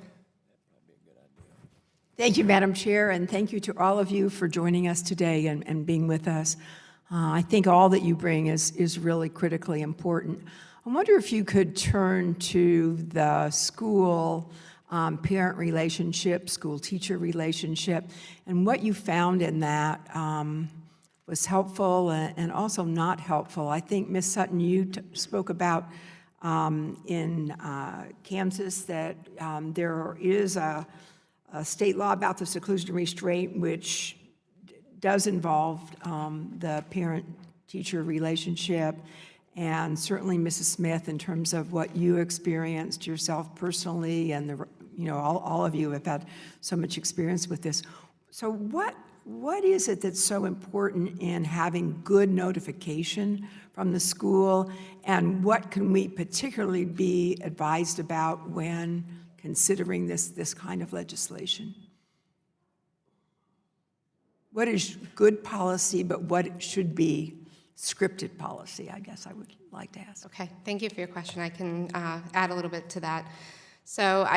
Thank you, Madam Chair, and thank you to all of you for joining us today and being with us. I think all that you bring is really critically important. I wonder if you could turn to the school parent relationship, school-teacher relationship, and what you found in that was helpful and also not helpful. I think, Ms. Sutton, you spoke about in Kansas that there is a state law about the seclusion and restraint, which does involve the parent-teacher relationship, and certainly Mrs. Smith, in terms of what you experienced yourself personally, and all of you have had so much experience with this. So what is it that's so important in having good notification from the school, and what can we particularly be advised about when considering this kind of legislation? What is good policy, but what should be scripted policy, I guess I would like to ask. Okay, thank you for your question. I can add a little bit to that. So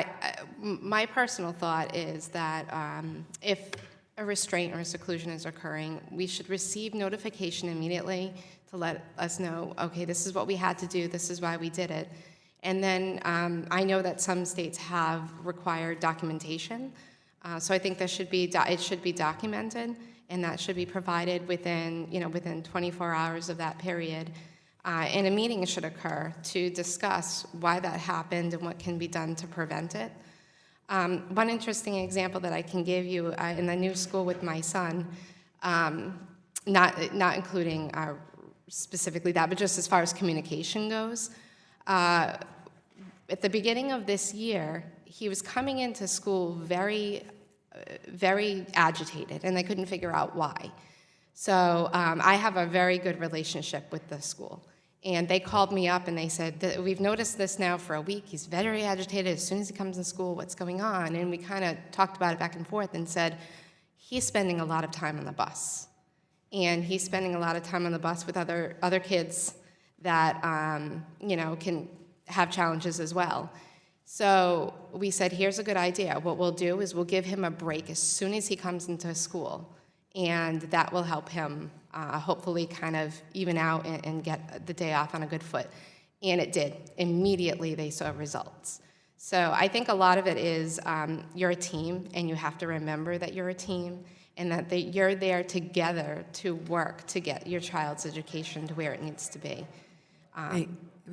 my personal thought is that if a restraint or a seclusion is occurring, we should receive notification immediately to let us know, okay, this is what we had to do, this is why we did it. And then I know that some states have required documentation, so I think it should be documented, and that should be provided within 24 hours of that period. And a meeting should occur to discuss why that happened and what can be done to prevent it. One interesting example that I can give you in the new school with my son, not including specifically that, but just as far as communication goes, at the beginning of this year, he was coming into school very agitated, and they couldn't figure out why. So I have a very good relationship with the school. And they called me up and they said, we've noticed this now for a week. He's very agitated as soon as he comes in school. What's going on? And we kind of talked about it back and forth and said, he's spending a lot of time on the bus. And he's spending a lot of time on the bus with other kids that can have challenges as well. So we said, here's a good idea. What we'll do is we'll give him a break as soon as he comes into school, and that will help him hopefully kind of even out and get the day off on a good foot. And it did. Immediately they saw results. So I think a lot of it is you're a team, and you have to remember that you're a team, and that you're there together to work to get your child's education to where it needs to be.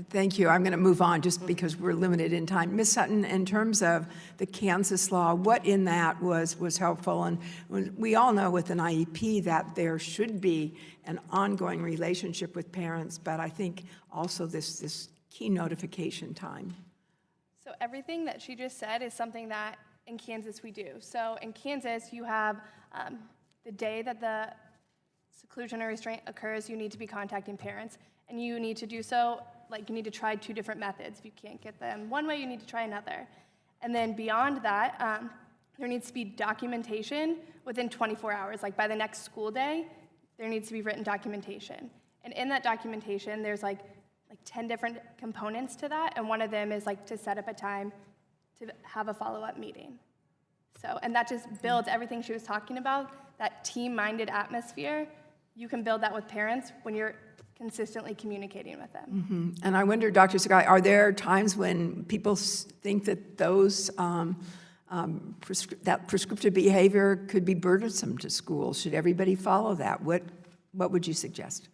Thank you. I'm going to move on just because we're limited in time. Ms. Sutton, in terms of the Kansas law, what in that was helpful? And we all know with an IEP that there should be an ongoing relationship with parents, but I think also this key notification time. So everything that she just said is something that in Kansas we do. So in Kansas, you have the day that the seclusion or restraint occurs, you need to be contacting parents, and you need to do so, like you need to try 2 different methods. If you can't get them one way, you need to try another. And then beyond that, there needs to be documentation within 24 hours. Like by the next school day, there needs to be written documentation. And in that documentation, there's like 10 different components to that, and one of them is like to set up a time to have a follow-up meeting. So, and that just builds everything she was talking about, that team-minded atmosphere. You can build that with parents when you're consistently communicating with them. And I wonder, Dr. Sakai, are there times when people think that those that prescriptive behavior could be burdensome to schools? Should everybody follow that? What would you suggest?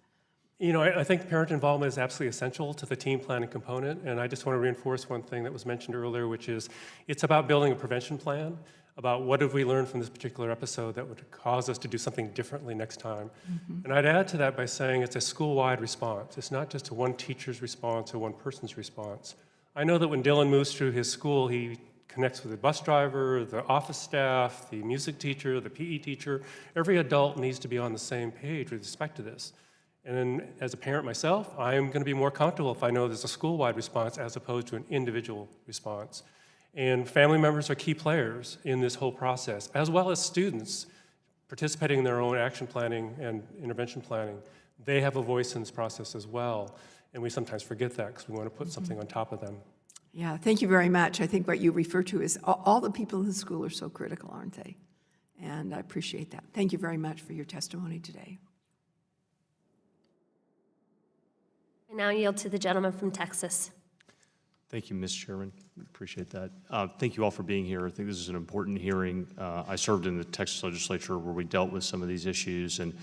You know, I think parent involvement is absolutely essential to the team planning component, and I just want to reinforce one thing that was mentioned earlier, which is it's about building a prevention plan, about what have we learned from this particular episode that would cause us to do something differently next time. And I'd add to that by saying it's a school-wide response. It's not just a one teacher's response or one person's response. I know that when Dylan moves through his school, he connects with the bus driver, the office staff, the music teacher, the PE teacher. Every adult needs to be on the same page with respect to this. And then, as a parent myself, I'm going to be more comfortable if I know there's a school-wide response as opposed to an individual response. And family members are key players in this whole process, as well as students participating in their own action planning and intervention planning. They have a voice in this process as well, and we sometimes forget that because we want to put something on top of them. Yeah, thank you very much. I think what you refer to is all the people in the school are so critical, aren't they? And I appreciate that. Thank you very much for your testimony today. I now yield to the gentleman from Texas. Thank you, Ms. Chairman. Appreciate that. Thank you all for being here. I think this is an important hearing. I served in the Texas legislature where we dealt with some of these issues, and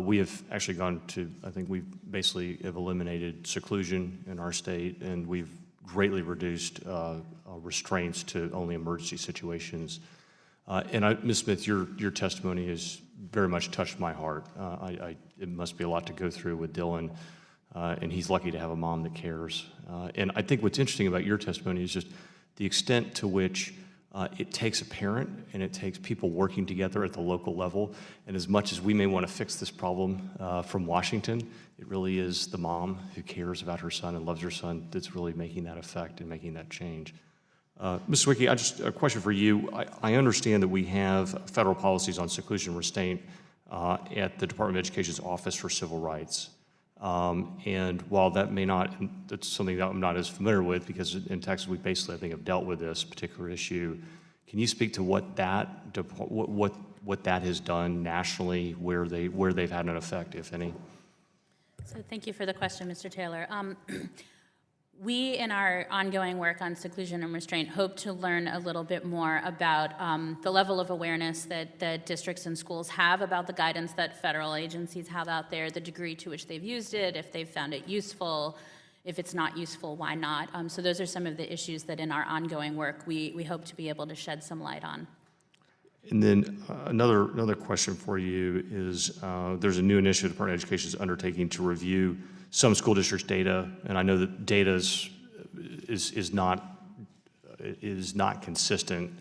we have actually gone to, I think we basically have eliminated seclusion in our state, and we've greatly reduced restraints to only emergency situations. And Ms. Smith, your testimony has very much touched my heart. It must be a lot to go through with Dylan. And he's lucky to have a mom that cares. And I think what's interesting about your testimony is just the extent to which it takes a parent and it takes people working together at the local level. And as much as we may want to fix this problem from Washington, it really is the mom who cares about her son and loves her son that's really making that effect and making that change. Ms. Nowacki, just a question for you. I understand that we have federal policies on seclusion and restraint at the Department of Education's Office for Civil Rights. And while that may not, that's something that I'm not as familiar with because in Texas we basically, I think, have dealt with this particular issue. Can you speak to what that has done nationally, where they've had an effect, if any? So thank you for the question, Mr. Taylor. We, in our ongoing work on seclusion and restraint, hope to learn a little bit more about the level of awareness that districts and schools have about the guidance that federal agencies have out there, the degree to which they've used it, if they've found it useful, if it's not useful, why not? So those are some of the issues that in our ongoing work we hope to be able to shed some light on. And then another question for you is there's a new initiative the Department of Education is undertaking to review some school districts' data, and I know that data is not consistent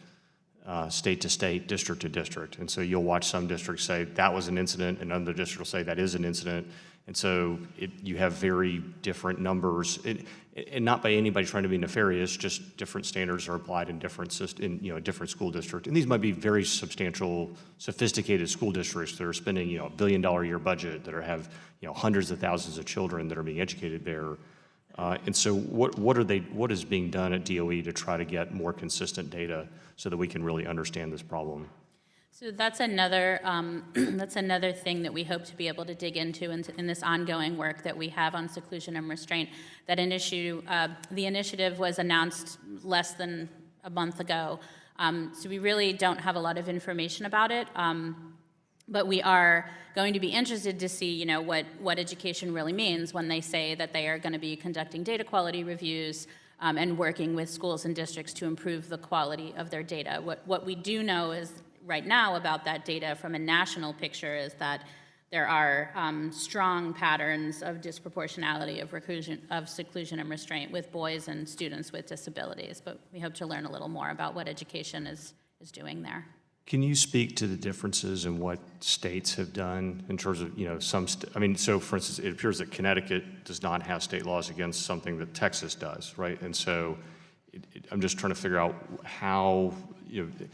state to state, district to district, and so you'll watch some districts say that was an incident, and other districts will say that is an incident, and so you have very different numbers, and not by anybody trying to be nefarious, just different standards are applied in different different school districts, and these might be very substantial, sophisticated school districts that are spending $1 billion a year budget that have hundreds of thousands of children that are being educated there, and so what is being done at DOE to try to get more consistent data so that we can really understand this problem? So that's another thing that we hope to be able to dig into in this ongoing work that we have on seclusion and restraint. The initiative was announced less than a month ago, so we really don't have a lot of information about it. But we are going to be interested to see, you know, what education really means when they say that they are going to be conducting data quality reviews and working with schools and districts to improve the quality of their data. What we do know is right now about that data from a national picture is that there are strong patterns of disproportionality of seclusion and restraint with boys and students with disabilities. But we hope to learn a little more about what education is doing there. Can you speak to the differences in what states have done in terms of, you know, I mean, so for instance, it appears that Connecticut does not have state laws against something that Texas does, right? And so I'm just trying to figure out how, you know,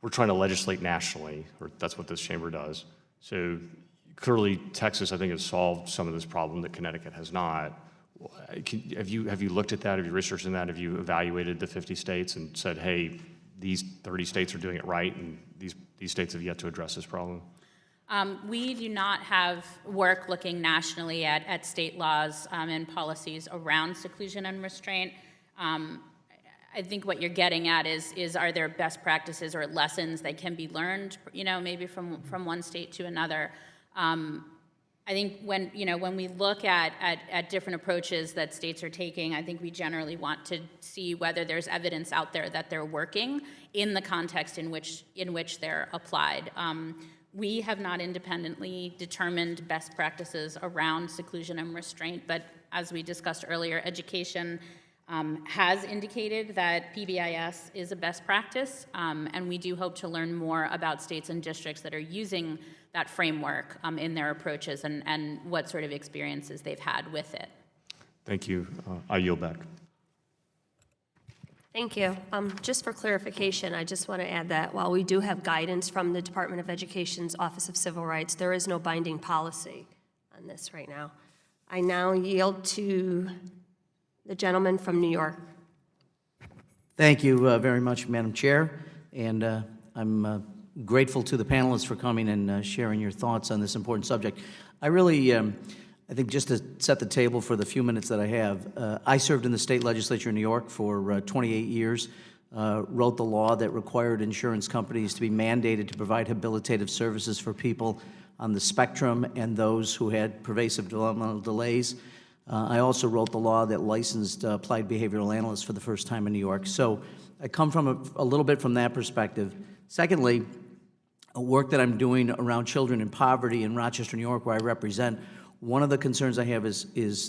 we're trying to legislate nationally, or that's what this chamber does. So clearly, Texas, I think, has solved some of this problem that Connecticut has not. Have you looked at that? Have you researched that? Have you evaluated the 50 states and said, hey, these 30 states are doing it right, and these states have yet to address this problem? We do not have work looking nationally at state laws and policies around seclusion and restraint. I think what you're getting at is are there best practices or lessons that can be learned, you know, maybe from one state to another. I think when we look at different approaches that states are taking, I think we generally want to see whether there's evidence out there that they're working in the context in which they're applied. We have not independently determined best practices around seclusion and restraint, but as we discussed earlier, education has indicated that PBIS is a best practice, and we do hope to learn more about states and districts that are using that framework in their approaches and what sort of experiences they've had with it. Thank you. I yield back. Thank you. Just for clarification, I just want to add that while we do have guidance from the Department of Education's Office of Civil Rights, there is no binding policy on this right now. I now yield to the gentleman from New York. Thank you very much, Madam Chair, and I'm grateful to the panelists for coming and sharing your thoughts on this important subject. I really, I think just to set the table for the few minutes that I have, I served in the state legislature in New York for 28 years, wrote the law that required insurance companies to be mandated to provide habilitative services for people on the spectrum and those who had pervasive developmental delays. I also wrote the law that licensed applied behavioral analysts for the first time in New York. So I come from a little bit from that perspective. Secondly, work that I'm doing around children in poverty in Rochester, New York, where I represent, one of the concerns I have is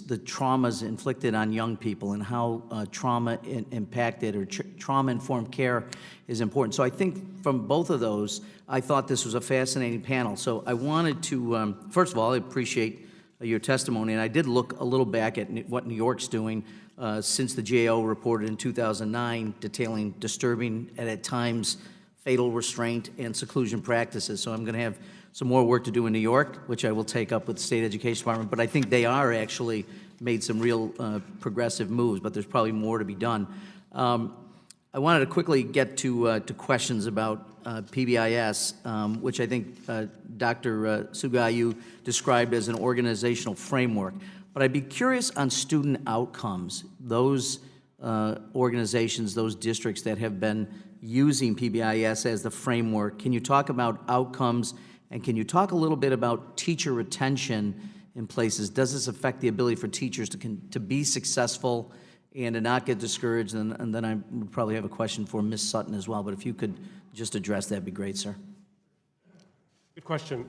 the traumas inflicted on young people and how trauma impacted or trauma-informed care is important. So I think from both of those, I thought this was a fascinating panel. So I wanted to, first of all, I appreciate your testimony, and I did look a little back at what New York's doing since the GAO reported in 2009 detailing disturbing and at times fatal restraint and seclusion practices. So I'm going to have some more work to do in New York, which I will take up with the State Education Department, but I think they are actually made some real progressive moves, but there's probably more to be done. I wanted to quickly get to questions about PBIS, which I think Dr. Sakai, you described as an organizational framework. But I'd be curious on student outcomes, those organizations, those districts that have been using PBIS as the framework. Can you talk about outcomes, and can you talk a little bit about teacher retention in places? Does this affect the ability for teachers to be successful and to not get discouraged? And then I would probably have a question for Ms. Sutton as well, but if you could just address that, would be great, sir. Good question.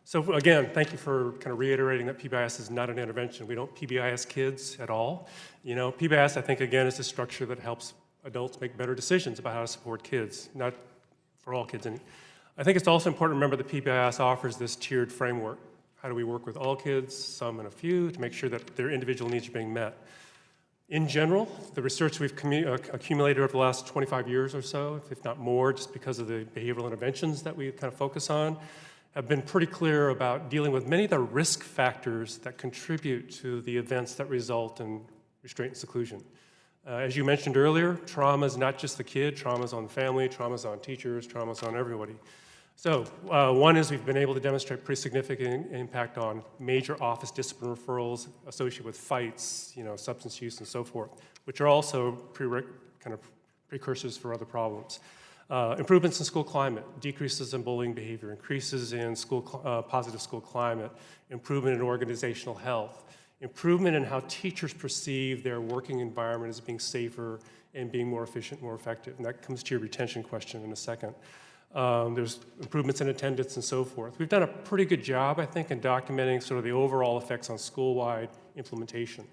So again, thank you for kind of reiterating that PBIS is not an intervention. We don't PBIS kids at all. You know, PBIS, I think, again, is a structure that helps adults make better decisions about how to support kids, not for all kids. And I think it's also important to remember that PBIS offers this tiered framework. How do we work with all kids, some and a few, to make sure that their individual needs are being met? In general, the research we've accumulated over the last 25 years or so, if not more, just because of the behavioral interventions that we kind of focus on, have been pretty clear about dealing with many of the risk factors that contribute to the events that result in restraint and seclusion. As you mentioned earlier, trauma is not just the kid, trauma is on the family, trauma is on teachers, trauma is on everybody. So one is we've been able to demonstrate pretty significant impact on major office discipline referrals associated with fights, you know, substance use and so forth, which are also kind of precursors for other problems. Improvements in school climate, decreases in bullying behavior, increases in positive school climate, improvement in organizational health, improvement in how teachers perceive their working environment as being safer and being more efficient, more effective. And that comes to your retention question in a second. There's improvements in attendance and so forth. We've done a pretty good job, I think, in documenting sort of the overall effects on school-wide implementation.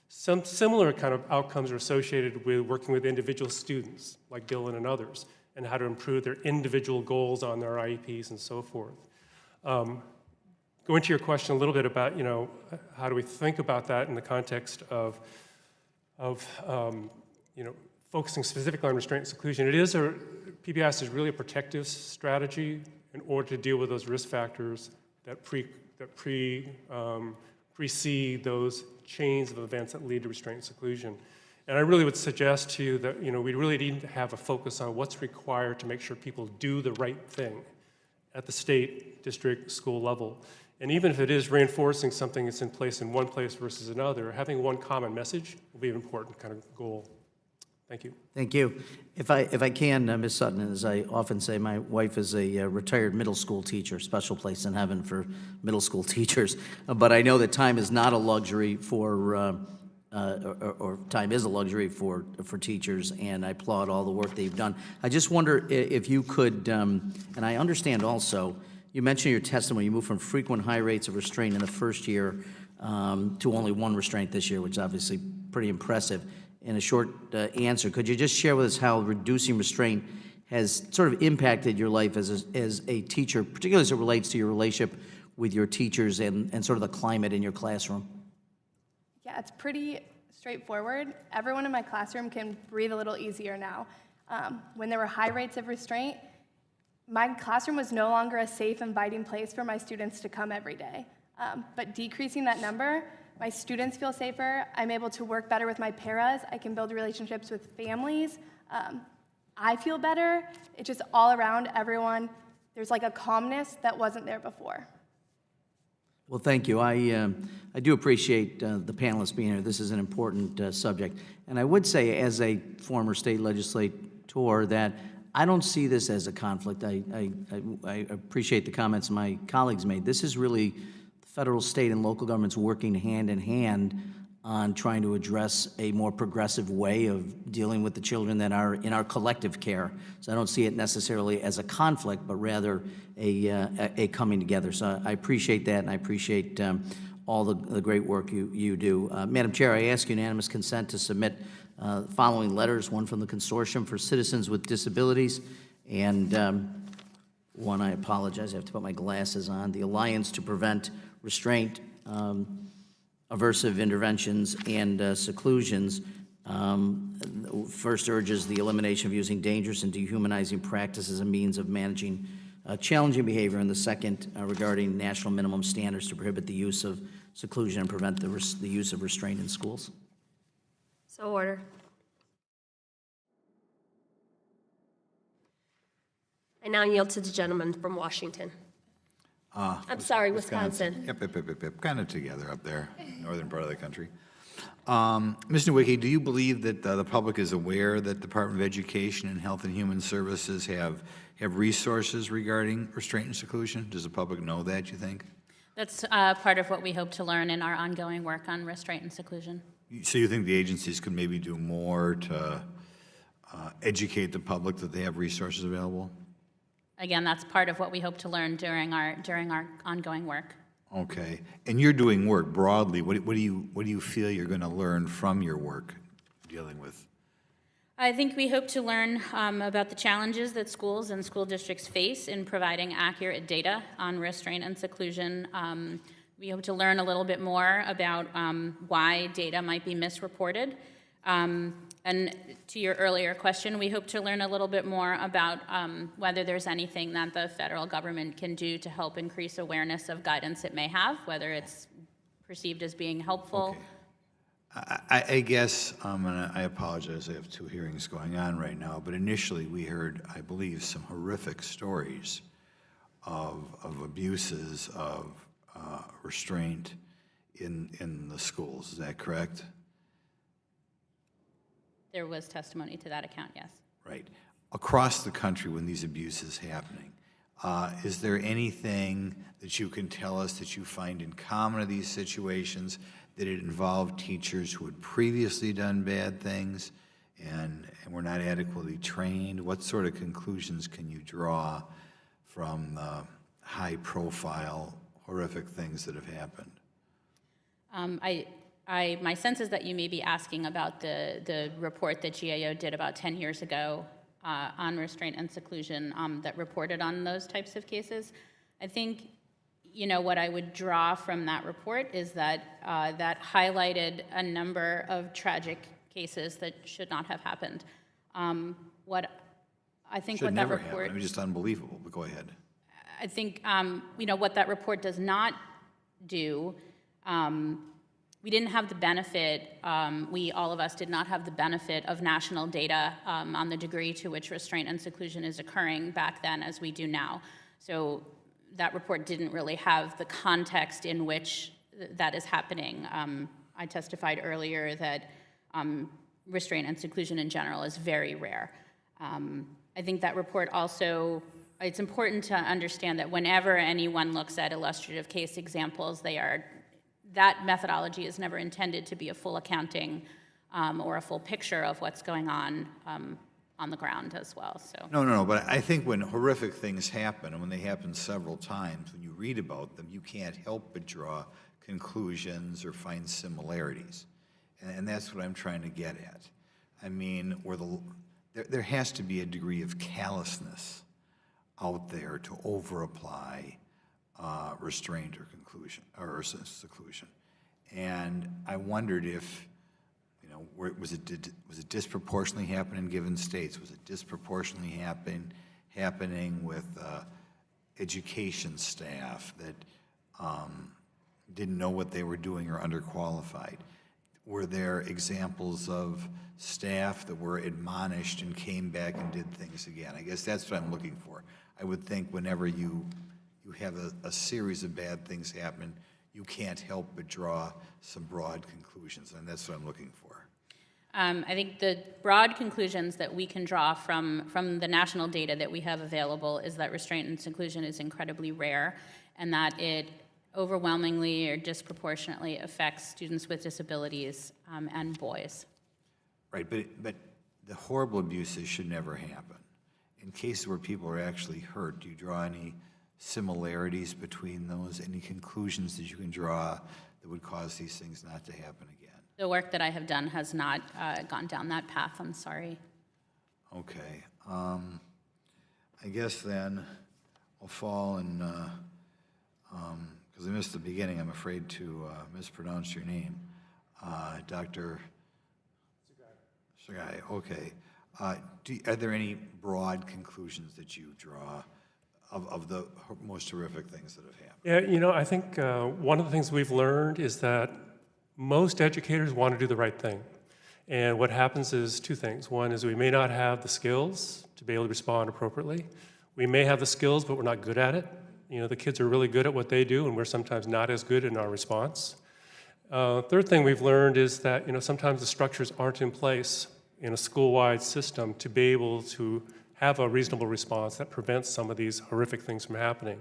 Some similar kind of outcomes are associated with working with individual students, like Dylan and others, and how to improve their individual goals on their IEPs and so forth. Going to your question a little bit about, how do we think about that in the context of focusing specifically on restraint and seclusion. PBS is really a protective strategy in order to deal with those risk factors that precede those chains of events that lead to restraint and seclusion. And I really would suggest to you that we really need to have a focus on what's required to make sure people do the right thing at the state, district, school level. And even if it is reinforcing something that's in place in one place versus another, having one common message will be an important kind of goal. Thank you. Thank you. If I can, Ms. Sutton, as I often say, my wife is a retired middle school teacher, special place in heaven for middle school teachers. But I know that time is not a luxury for, or time is a luxury for teachers, and I applaud all the work that you've done. I just wonder if you could, and I understand also, you mentioned in your testimony you moved from frequent high rates of restraint in the first year to only one restraint this year, which is obviously pretty impressive. In a short answer, could you just share with us how reducing restraint has sort of impacted your life as a teacher, particularly as it relates to your relationship with your teachers and sort of the climate in your classroom? Yeah, it's pretty straightforward. Everyone in my classroom can breathe a little easier now. When there were high rates of restraint, my classroom was no longer a safe, inviting place for my students to come every day. But decreasing that number, my students feel safer. I'm able to work better with my paras. I can build relationships with families. I feel better. It's just all around everyone. There's like a calmness that wasn't there before. Well, thank you. I do appreciate the panelists being here. This is an important subject. And I would say, as a former state legislator, that I don't see this as a conflict. I appreciate the comments my colleagues made. This is really federal, state, and local governments working hand in hand on trying to address a more progressive way of dealing with the children that are in our collective care. So I don't see it necessarily as a conflict, but rather a coming together. So I appreciate that, and I appreciate all the great work you do. Madam Chair, I ask unanimous consent to submit following letters, one from the Consortium for Citizens with Disabilities, and one, I apologize, I have to put my glasses on, the Alliance to Prevent Restraint, Aversive Interventions, and Seclusions. First urges the elimination of using dangerous and dehumanizing practice as a means of managing challenging behavior, and the second regarding national minimum standards to prohibit the use of seclusion and prevent the use of restraint in schools. So order. I now yield to the gentleman from Washington. I'm sorry, Wisconsin. Yep. Kind of together up there, northern part of the country. Ms. Nowacki, do you believe that the public is aware that the Department of Education and Health and Human Services have resources regarding restraint and seclusion? Does the public know that, you think? That's part of what we hope to learn in our ongoing work on restraint and seclusion. So you think the agencies could maybe do more to educate the public that they have resources available? Again, that's part of what we hope to learn during our ongoing work. Okay, and you're doing work broadly. What do you feel you're going to learn from your work dealing with? I think we hope to learn about the challenges that schools and school districts face in providing accurate data on restraint and seclusion. We hope to learn a little bit more about why data might be misreported. And to your earlier question, we hope to learn a little bit more about whether there's anything that the federal government can do to help increase awareness of guidance it may have, whether it's perceived as being helpful. Okay. I guess, and I apologize, I have two hearings going on right now, but initially we heard, I believe, some horrific stories of abuses of restraint in the schools. Is that correct? There was testimony to that account, yes. Right. across the country when these abuses happening, is there anything that you can tell us that you find in common to these situations? Did it involve teachers who had previously done bad things and were not adequately trained? What sort of conclusions can you draw from high-profile, horrific things that have happened? My sense is that you may be asking about the report that GAO did about 10 years ago on restraint and seclusion that reported on those types of cases. I think, what I would draw from that report is that that highlighted a number of tragic cases that should not have happened. What I think Should what never that report happen. I mean, just unbelievable, but go ahead. I think, what that report does not do, we didn't have the benefit, all of us did not have the benefit of national data on the degree to which restraint and seclusion is occurring back then as we do now. So that report didn't really have the context in which that is happening. I testified earlier that restraint and seclusion in general is very rare. I think that report also, it's important to understand that whenever anyone looks at illustrative case examples, that methodology is never intended to be a full accounting or a full picture of what's going on the ground as well. So No, but I think when horrific things happen, and when they happen several times, when you read about them, you can't help but draw conclusions or find similarities. And that's what I'm trying to get at. I mean, there has to be a degree of callousness out there to over-apply restraint or seclusion. And I wondered if, was it disproportionately happening in given states? Was it disproportionately happening with education staff that didn't know what they were doing or underqualified? Were there examples of staff that were admonished and came back and did things again? I guess that's what I'm looking for. I would think whenever you have a series of bad things happen, you can't help but draw some broad conclusions, and that's what I'm looking for. I think the broad conclusions that we can draw from the national data that we have available is that restraint and seclusion is incredibly rare, and that it overwhelmingly or disproportionately affects students with disabilities and boys. Right, but the horrible abuses should never happen. In cases where people are actually hurt, do you draw any similarities between those? Any conclusions that you can draw that would cause these things not to happen again? The work that I have done has not gone down that path, I'm sorry. Okay. I guess then I'll fall in, because I missed the beginning, I'm afraid to mispronounce your name. Dr. Sakai, okay. Are there any broad conclusions that you draw of the most horrific things that have happened? Yeah, I think one of the things we've learned is that most educators want to do the right thing. And what happens is two things. One is we may not have the skills to be able to respond appropriately. We may have the skills, but we're not good at it. The kids are really good at what they do, and we're sometimes not as good in our response. Third thing we've learned is that sometimes the structures aren't in place in a school-wide system to be able to have a reasonable response that prevents some of these horrific things from happening.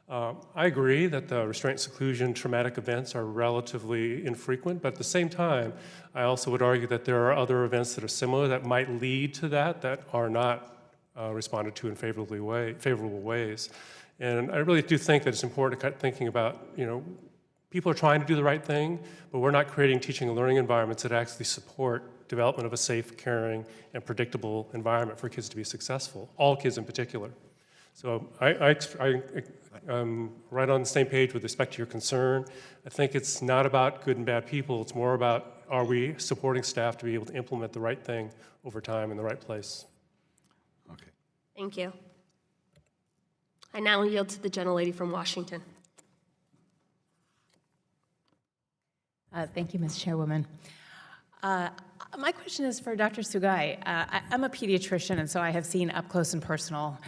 I agree that the restraint, seclusion, traumatic events are relatively infrequent, but at the same time, I also would argue that there are other events that are similar that might lead to that are not responded to in favorable ways. And I really do think that it's important to start thinking about, people are trying to do the right thing, but we're not creating teaching and learning environments that actually support development of a safe, caring, and predictable environment for kids to be successful, all kids in particular. So I'm right on the same page with respect to your concern. I think it's not about good and bad people. It's more about, are we supporting staff to be able to implement the right thing over time in the right place? Okay. Thank you. I now yield to the gentlelady from Washington. Thank you, Ms. Chairwoman. My question is for Dr. Sugai. I'm a pediatrician, and so I have seen up close and personal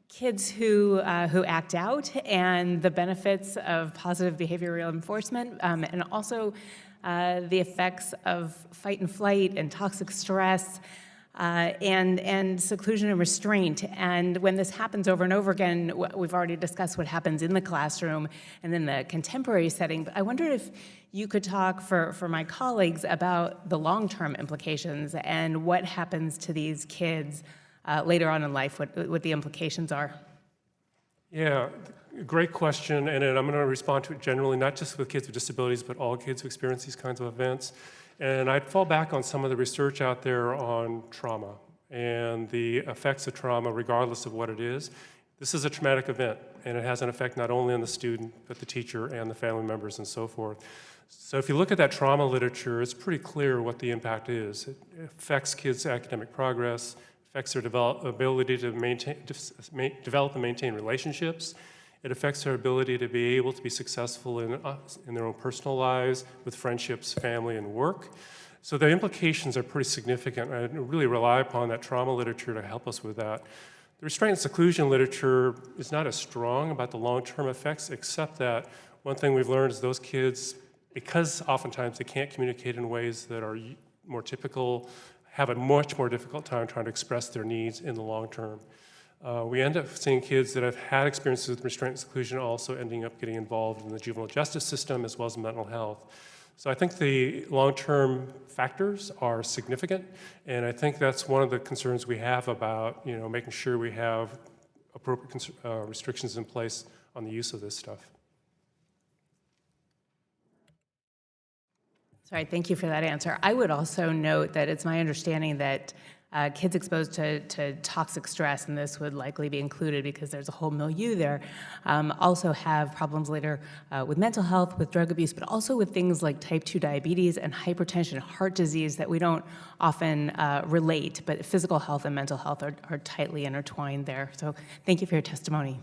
kids who act out and the benefits of positive behavioral enforcement, and also the effects of fight and flight and toxic stress. and seclusion and restraint. And when this happens over and over again, we've already discussed what happens in the classroom and in the contemporary setting, but I wonder if you could talk for my colleagues about the long-term implications and what happens to these kids later on in life, what the implications are. Yeah, great question, and I'm going to respond to it generally, not just with kids with disabilities, but all kids who experience these kinds of events. And I'd fall back on some of the research out there on trauma and the effects of trauma, regardless of what it is. This is a traumatic event, and it has an effect not only on the student, but the teacher and the family members and so forth. So if you look at that trauma literature, it's pretty clear what the impact is. It affects kids' academic progress, affects their ability to develop and maintain relationships. It affects their ability to be able to be successful in their own personal lives, with friendships, family, and work. So the implications are pretty significant. I really rely upon that trauma literature to help us with that. The restraint and seclusion literature is not as strong about the long-term effects, except that one thing we've learned is those kids, because oftentimes they can't communicate in ways that are more typical, have a much more difficult time trying to express their needs in the long term. We end up seeing kids that have had experiences with restraint and seclusion also ending up getting involved in the juvenile justice system as well as mental health. So I think the long-term factors are significant, and I think that's one of the concerns we have about making sure we have appropriate restrictions in place on the use of this stuff. Sorry, thank you for that answer. I would also note that it's my understanding that kids exposed to toxic stress, and this would likely be included because there's a whole milieu there, also have problems later with mental health, with drug abuse, but also with things like type 2 diabetes and hypertension, heart disease that we don't often relate, but physical health and mental health are tightly intertwined there. So thank you for your testimony.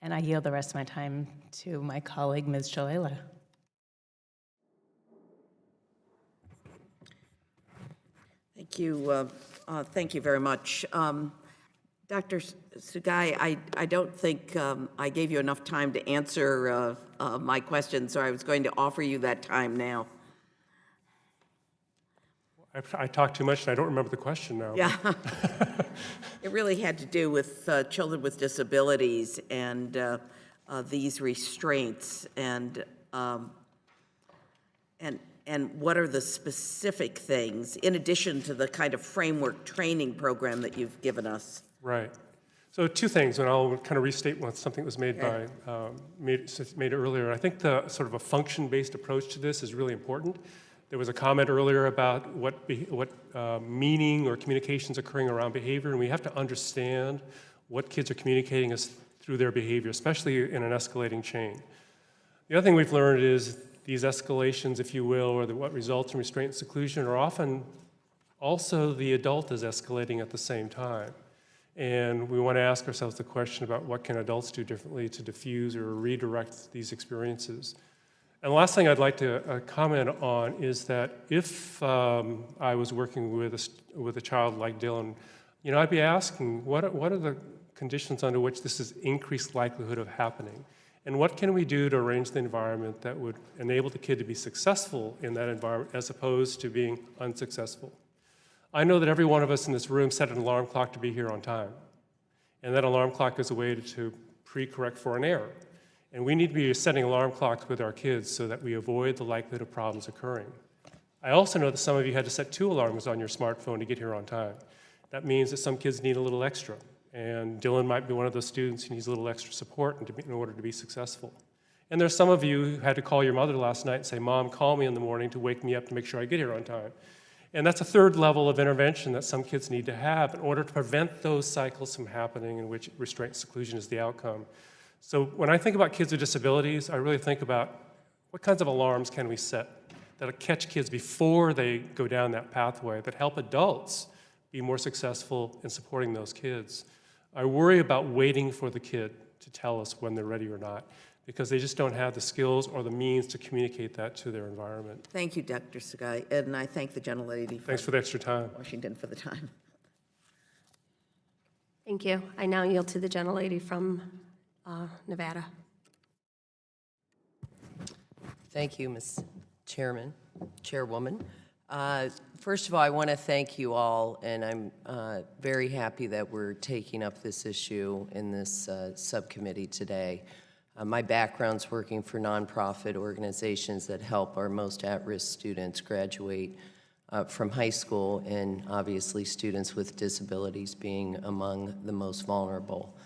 And I yield the rest of my time to my colleague, Ms. Shalala. Thank you. Thank you very much. Dr. Sugai, I don't think I gave you enough time to answer my question, so I was going to offer you that time now. I talked too much and I don't remember the question now. Yeah. It really had to do with children with disabilities and these restraints and what are the specific things in addition to the kind of framework training program that you've given us? Right. So two things, and I'll kind of restate something that was made made earlier. I think the sort of a function-based approach to this is really important. There was a comment earlier about what meaning or communications occurring around behavior, and we have to understand what kids are communicating us through their behavior, especially in an escalating chain. The other thing we've learned is these escalations, if you will, or what results in restraint and seclusion are often also the adult is escalating at the same time. And we want to ask ourselves the question about what can adults do differently to diffuse or redirect these experiences. And the last thing I'd like to comment on is that if I was working with a child like Dylan, I'd be asking, what are the conditions under which this is increased likelihood of happening? And what can we do to arrange the environment that would enable the kid to be successful in that environment as opposed to being unsuccessful? I know that every one of us in this room set an alarm clock to be here on time. And that alarm clock is a way to pre-correct for an error. And we need to be setting alarm clocks with our kids so that we avoid the likelihood of problems occurring. I also know that some of you had to set 2 alarms on your smartphone to get here on time. That means that some kids need a little extra. And Dylan might be one of those students who needs a little extra support in order to be successful. And there's some of you who had to call your mother last night and say, "Mom, call me in the morning to wake me up to make sure I get here on time." And that's a third level of intervention that some kids need to have in order to prevent those cycles from happening in which restraint and seclusion is the outcome. So when I think about kids with disabilities, I really think about what kinds of alarms can we set that'll catch kids before they go down that pathway, that help adults be more successful in supporting those kids. I worry about waiting for the kid to tell us when they're ready or not, because they just don't have the skills or the means to communicate that to their environment. Thank you, Dr. Sugai, and I thank the gentlelady Thanks for the extra time. Washington for the time. Thank you. I now yield to the gentlelady from Nevada. Thank you, Ms. Chairwoman. First of all, I want to thank you all, and I'm very happy that we're taking up this issue in this subcommittee today. My background's working for nonprofit organizations that help our most at-risk students graduate from high school, and obviously students with disabilities being among the most vulnerable.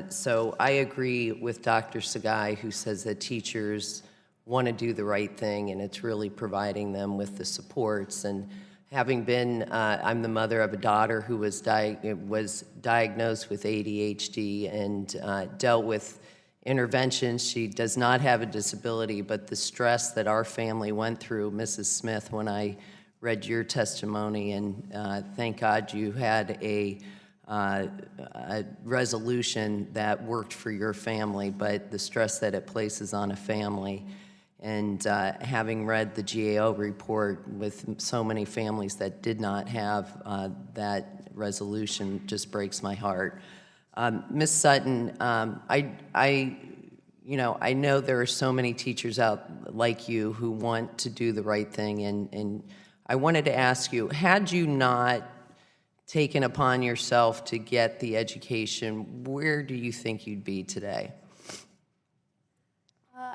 So I agree with Dr. Sakai, who says that teachers want to do the right thing, and it's really providing them with the supports. And having been, I'm the mother of a daughter who was diagnosed with ADHD and dealt with interventions. She does not have a disability, but the stress that our family went through, Mrs. Smith, when I read your testimony, and thank God you had a resolution that worked for your family, but the stress that it places on a family. And having read the GAO report with so many families that did not have that resolution just breaks my heart. Ms. Sutton, I know there are so many teachers out like you who want to do the right thing, and I wanted to ask you, had you not taken upon yourself to get the education, where do you think you'd be today?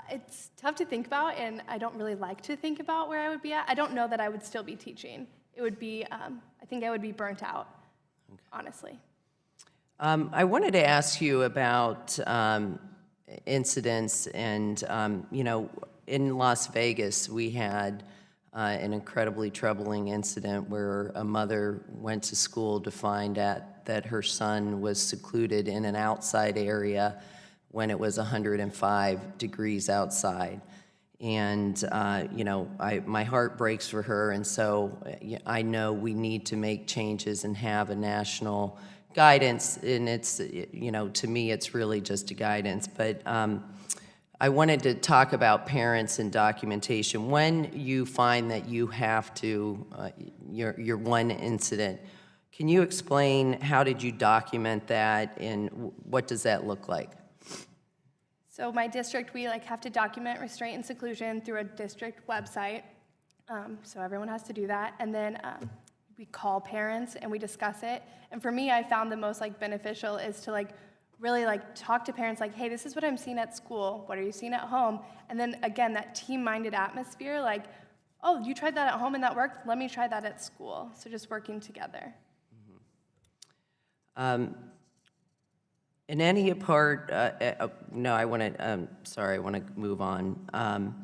It's tough to think about, and I don't really like to think about where I would be at. I don't know that I would still be teaching. It would be, I think I would be burnt out, honestly. I wanted to ask you about incidents, and in Las Vegas, we had an incredibly troubling incident where a mother went to school to find out that her son was secluded in an outside area when it was 105 degrees outside. And, my heart breaks for her, and so I know we need to make changes and have a national guidance, and it's, to me, it's really just a guidance. But I wanted to talk about parents and documentation. When you find that you have to, your one incident, can you explain how did you document that, and what does that look like? So my district, we have to document restraint and seclusion through a district website. So everyone has to do that. And then we call parents and we discuss it. And for me, I found the most beneficial is to really talk to parents hey, this is what I'm seeing at school. What are you seeing at home? And then again, that team-minded atmosphere, oh, you tried that at home and that worked? Let me try that at school. So just working together. In any part, no, I want to move on.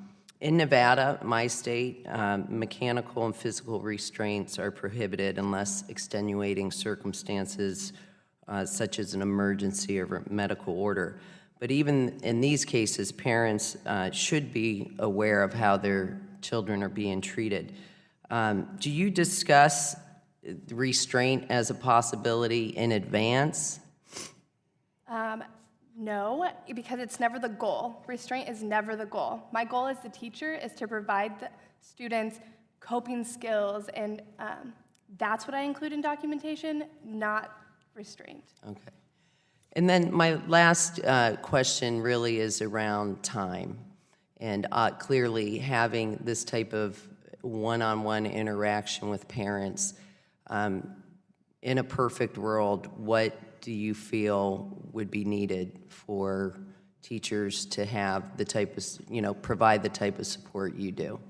In Nevada, my state, mechanical and physical restraints are prohibited unless extenuating circumstances such as an emergency or a medical order. But even in these cases, parents should be aware of how their children are being treated. Do you discuss restraint as a possibility in advance? No, because it's never the goal. Restraint is never the goal. My goal as the teacher is to provide the students coping skills, and that's what I include in documentation, not restraint. Okay. And then my last question really is around time. And clearly having this type of one-on-one interaction with parents, in a perfect world, what do you feel would be needed for teachers to have the type of, provide the type of support you do?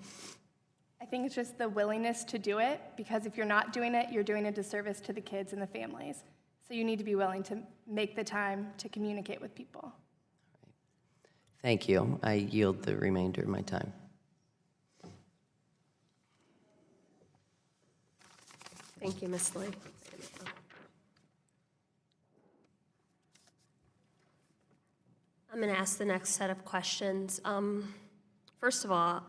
I think it's just the willingness to do it, because if you're not doing it, you're doing a disservice to the kids and the families. So you need to be willing to make the time to communicate with people. Thank you. I yield the remainder of my time. Thank you, Ms. Lee. I'm going to ask the next set of questions. First of all,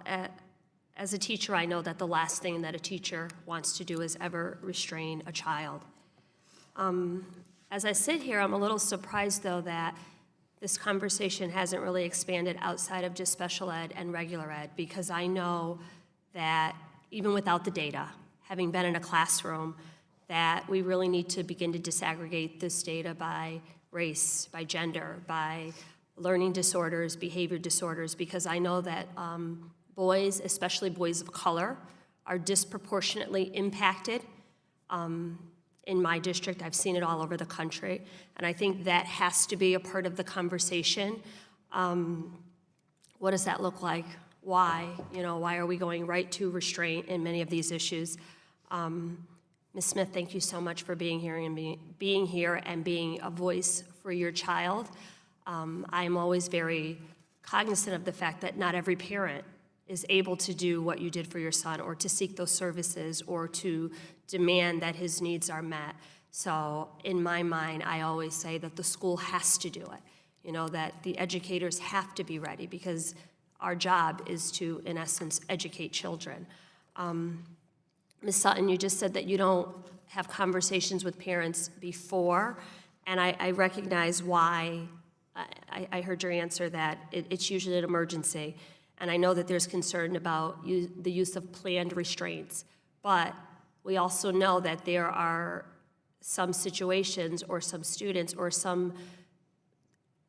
as a teacher, I know that the last thing that a teacher wants to do is ever restrain a child. As I sit here, I'm a little surprised, though, that this conversation hasn't really expanded outside of just special ed and regular ed, because I know that even without the data, having been in a classroom, that we really need to begin to disaggregate this data by race, by gender, by learning disorders, behavior disorders, because I know that boys, especially boys of color, are disproportionately impacted. In my district, I've seen it all over the country, and I think that has to be a part of the conversation. What does that look like? Why? Why are we going right to restraint in many of these issues? Ms. Smith, thank you so much for being here and being a voice for your child. I'm always very cognizant of the fact that not every parent is able to do what you did for your son, or to seek those services, or to demand that his needs are met. So in my mind, I always say that the school has to do it, that the educators have to be ready, because our job is to, in essence, educate children. Ms. Sutton, you just said that you don't have conversations with parents before, and I recognize why. I heard your answer that it's usually an emergency, and I know that there's concern about the use of planned restraints, but we also know that there are some situations or some students or some.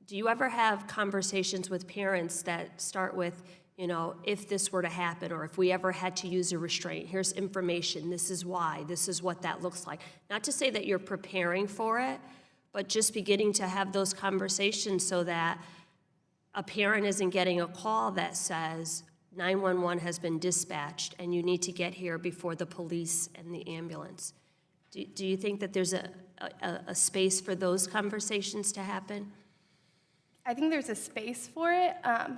Do you ever have conversations with parents that start with, if this were to happen, or if we ever had to use a restraint, here's information, this is why, this is what that looks like? Not to say that you're preparing for it, but just beginning to have those conversations so that a parent isn't getting a call that says 911 has been dispatched and you need to get here before the police and the ambulance. Do you think that there's a space for those conversations to happen? I think there's a space for it,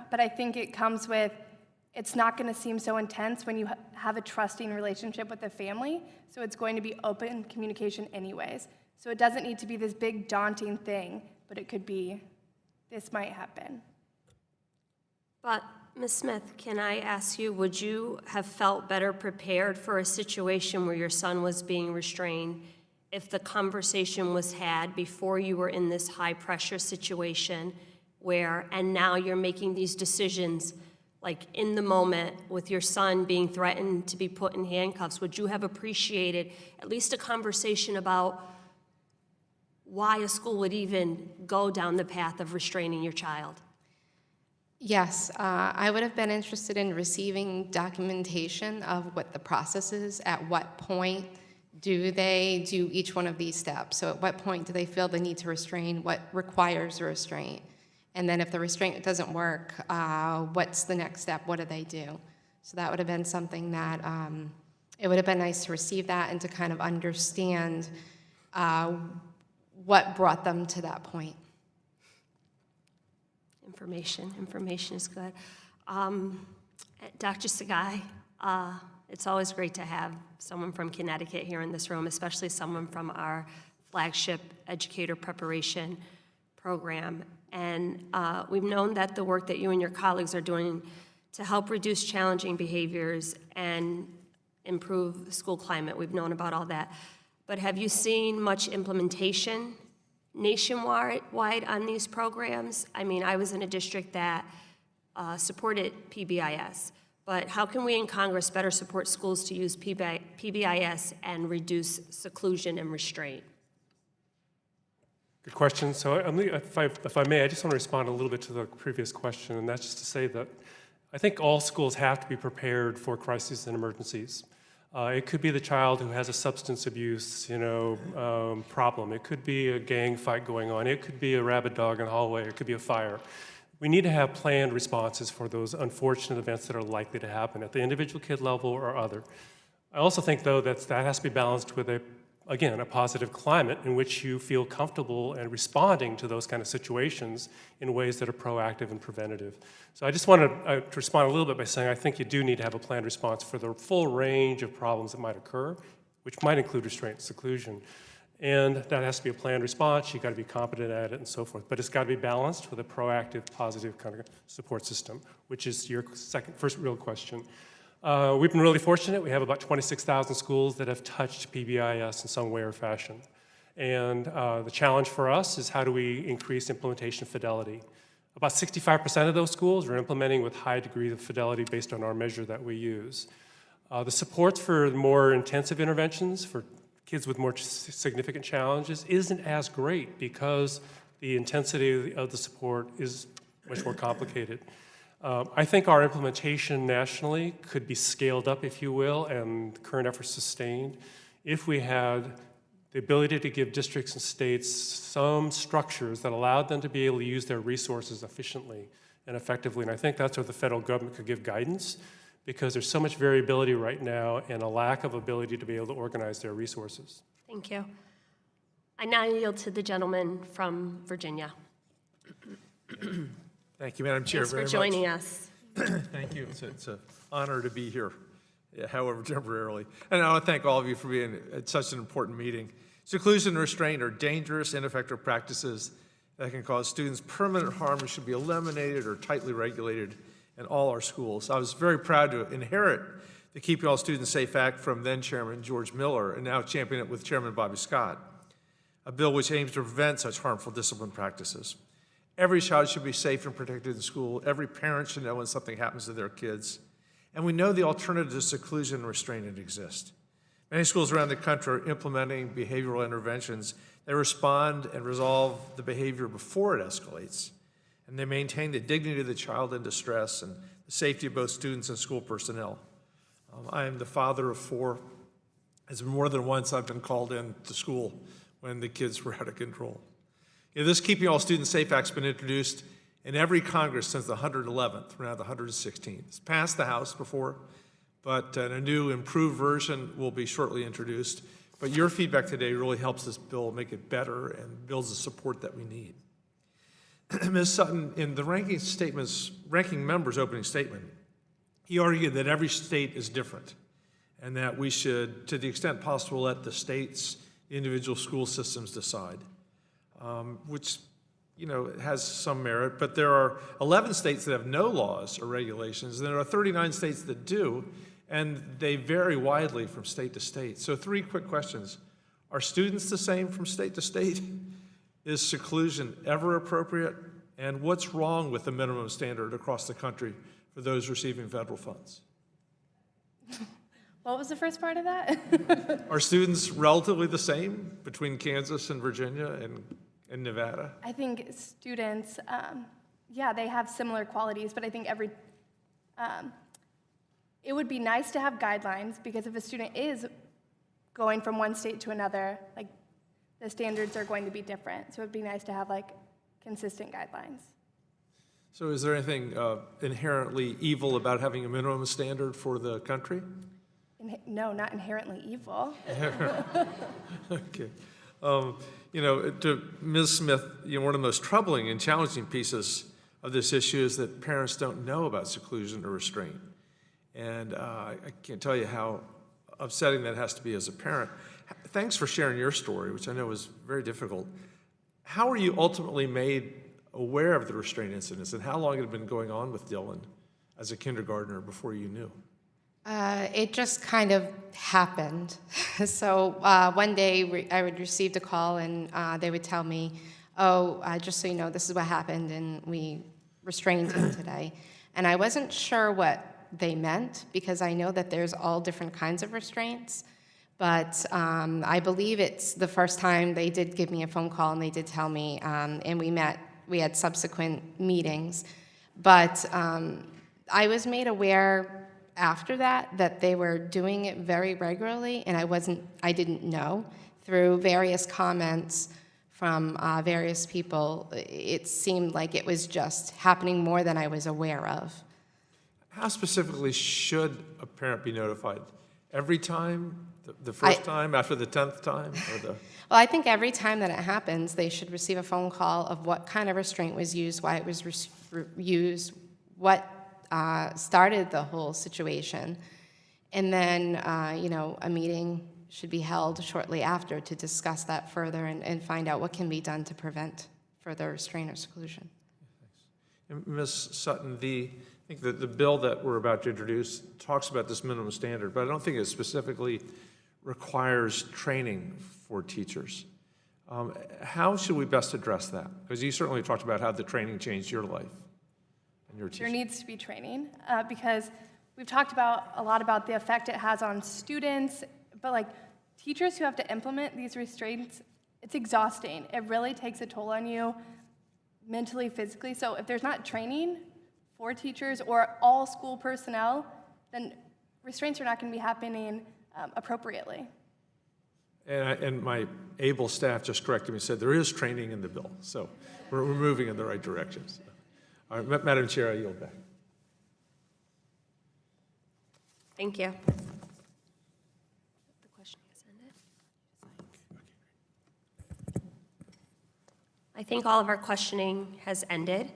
but I think it comes with, it's not going to seem so intense when you have a trusting relationship with the family, so it's going to be open communication anyways. So it doesn't need to be this big daunting thing, but it could be, this might happen. But Ms. Smith, can I ask you, would you have felt better prepared for a situation where your son was being restrained if the conversation was had before you were in this high-pressure situation and now you're making these decisions, like in the moment with your son being threatened to be put in handcuffs? Would you have appreciated at least a conversation about why a school would even go down the path of restraining your child? Yes, I would have been interested in receiving documentation of what the process is, at what point do they do each one of these steps. So at what point do they feel the need to restrain, what requires a restraint? And then if the restraint doesn't work, what's the next step, what do they do? So that would have been something that, it would have been nice to receive that and to kind of understand what brought them to that point. Information is good. Dr. Sakai, it's always great to have someone from Connecticut here in this room, especially someone from our flagship Educator preparation program. And we've known that the work that you and your colleagues are doing to help reduce challenging behaviors and improve school climate, we've known about all that. But have you seen much implementation nationwide on these programs? I mean, I was in a district that supported PBIS, but how can we in Congress better support schools to use PBIS and reduce seclusion and restraint? Good question. So if I may, I just want to respond a little bit to the previous question, and that's just to say that I think all schools have to be prepared for crises and emergencies. It could be the child who has a substance abuse, problem. It could be a gang fight going on. It could be a rabid dog in the hallway. It could be a fire. We need to have planned responses for those unfortunate events that are likely to happen at the individual kid level or other. I also think, though, that has to be balanced with a positive climate in which you feel comfortable and responding to those kind of situations in ways that are proactive and preventative. So I just wanted to respond a little bit by saying I think you do need to have a planned response for the full range of problems that might occur, which might include restraint and seclusion. And that has to be a planned response. You've got to be competent at it and so forth. But it's got to be balanced with a proactive, positive kind of support system, which is your first real question. We've been really fortunate. We have about 26,000 schools that have touched PBIS in some way or fashion. And the challenge for us is how do we increase implementation fidelity? About 65% of those schools are implementing with high degrees of fidelity based on our measure that we use. The supports for more intensive interventions for kids with more significant challenges isn't as great because the intensity of the support is much more complicated. I think our implementation nationally could be scaled up, if you will, and current efforts sustained if we had the ability to give districts and states some structures that allowed them to be able to use their resources efficiently and effectively. And I think that's where the federal government could give guidance, because there's so much variability right now and a lack of ability to be able to organize their resources. Thank you. I now yield to the gentleman from Virginia. Thank you, Madam Chair, Thanks very for much. joining us. Thank you. It's an honor to be here, however temporarily. And I want to thank all of you for being at such an important meeting. Seclusion and restraint are dangerous, ineffective practices that can cause students permanent harm and should be eliminated or tightly regulated in all our schools. I was very proud to inherit the Keeping All Students Safe Act from then Chairman George Miller, and now champion it with Chairman Bobby Scott, a bill which aims to prevent such harmful discipline practices. Every child should be safe and protected in school. Every parent should know when something happens to their kids. And we know the alternative to seclusion and restraint exist. Many schools around the country are implementing behavioral interventions that respond and resolve the behavior before it escalates. And they maintain the dignity of the child in distress and the safety of both students and school personnel. I am the father of 4. As more than once I've been called in to school when the kids were out of control. This Keeping All Students Safe Act has been introduced in every Congress since the 111th. We're now the 116th. It's passed the House before, but a new improved version will be shortly introduced. But your feedback today really helps this bill make it better and builds the support that we need. Ms. Sutton, in the ranking member's opening statement, he argued that every state is different and that we should, to the extent possible, let the states, the individual school systems decide. Which, has some merit, but there are 11 states that have no laws or regulations, and there are 39 states that do, and they vary widely from state to state. So 3 quick questions. Are students the same from state to state? Is seclusion ever appropriate? And what's wrong with the minimum standard across the country for those receiving federal funds? What was the first part of that? Are students relatively the same between Kansas and Virginia and Nevada? I think students, they have similar qualities, but I think it would be nice to have guidelines, because if a student is going from one state to another, like, the standards are going to be different. So it would be nice to have, consistent guidelines. So is there anything inherently evil about having a minimum standard for the country? No, not inherently evil. Okay. To Ms. Smith, one of the most troubling and challenging pieces of this issue is that parents don't know about seclusion or restraint. And I can't tell you how upsetting that has to be as a parent. Thanks for sharing your story, which I know was very difficult. How were you ultimately made aware of the restraint incidents, and how long had it been going on with Dylan as a kindergartner before you knew? It just kind of happened. So one day I would receive a call, and they would tell me, just so you know, this is what happened, and we restrained him today. And I wasn't sure what they meant, because I know that there's all different kinds of restraints. But I believe it's the first time they did give me a phone call, and they did tell me, and we had subsequent meetings. But I was made aware after that they were doing it very regularly, and I didn't know. Through various comments from various people, it seemed like it was just happening more than I was aware of. How specifically should a parent be notified? Every time? The first time, after the 10th time? Or the... Well, I think every time that it happens, they should receive a phone call of what kind of restraint was used, why it was used, what started the whole situation. And then, a meeting should be held shortly after to discuss that further and find out what can be done to prevent further restraint or seclusion. And Ms. Sutton, I think that the bill that we're about to introduce talks about this minimum standard, but I don't think it specifically requires training for teachers. How should we best address that? Because you certainly talked about how the training changed your life and your teaching. There needs to be training, because we've talked a lot about the effect it has on students, but teachers who have to implement these restraints, it's exhausting. It really takes a toll on you mentally, physically. So if there's not training for teachers or all school personnel, then restraints are not going to be happening appropriately. And my able staff just corrected me and said there is training in the bill. So we're moving in the right direction. So. All right, Madam Chair, I yield back. Thank you. The questioning has ended. I think all of our questioning has ended.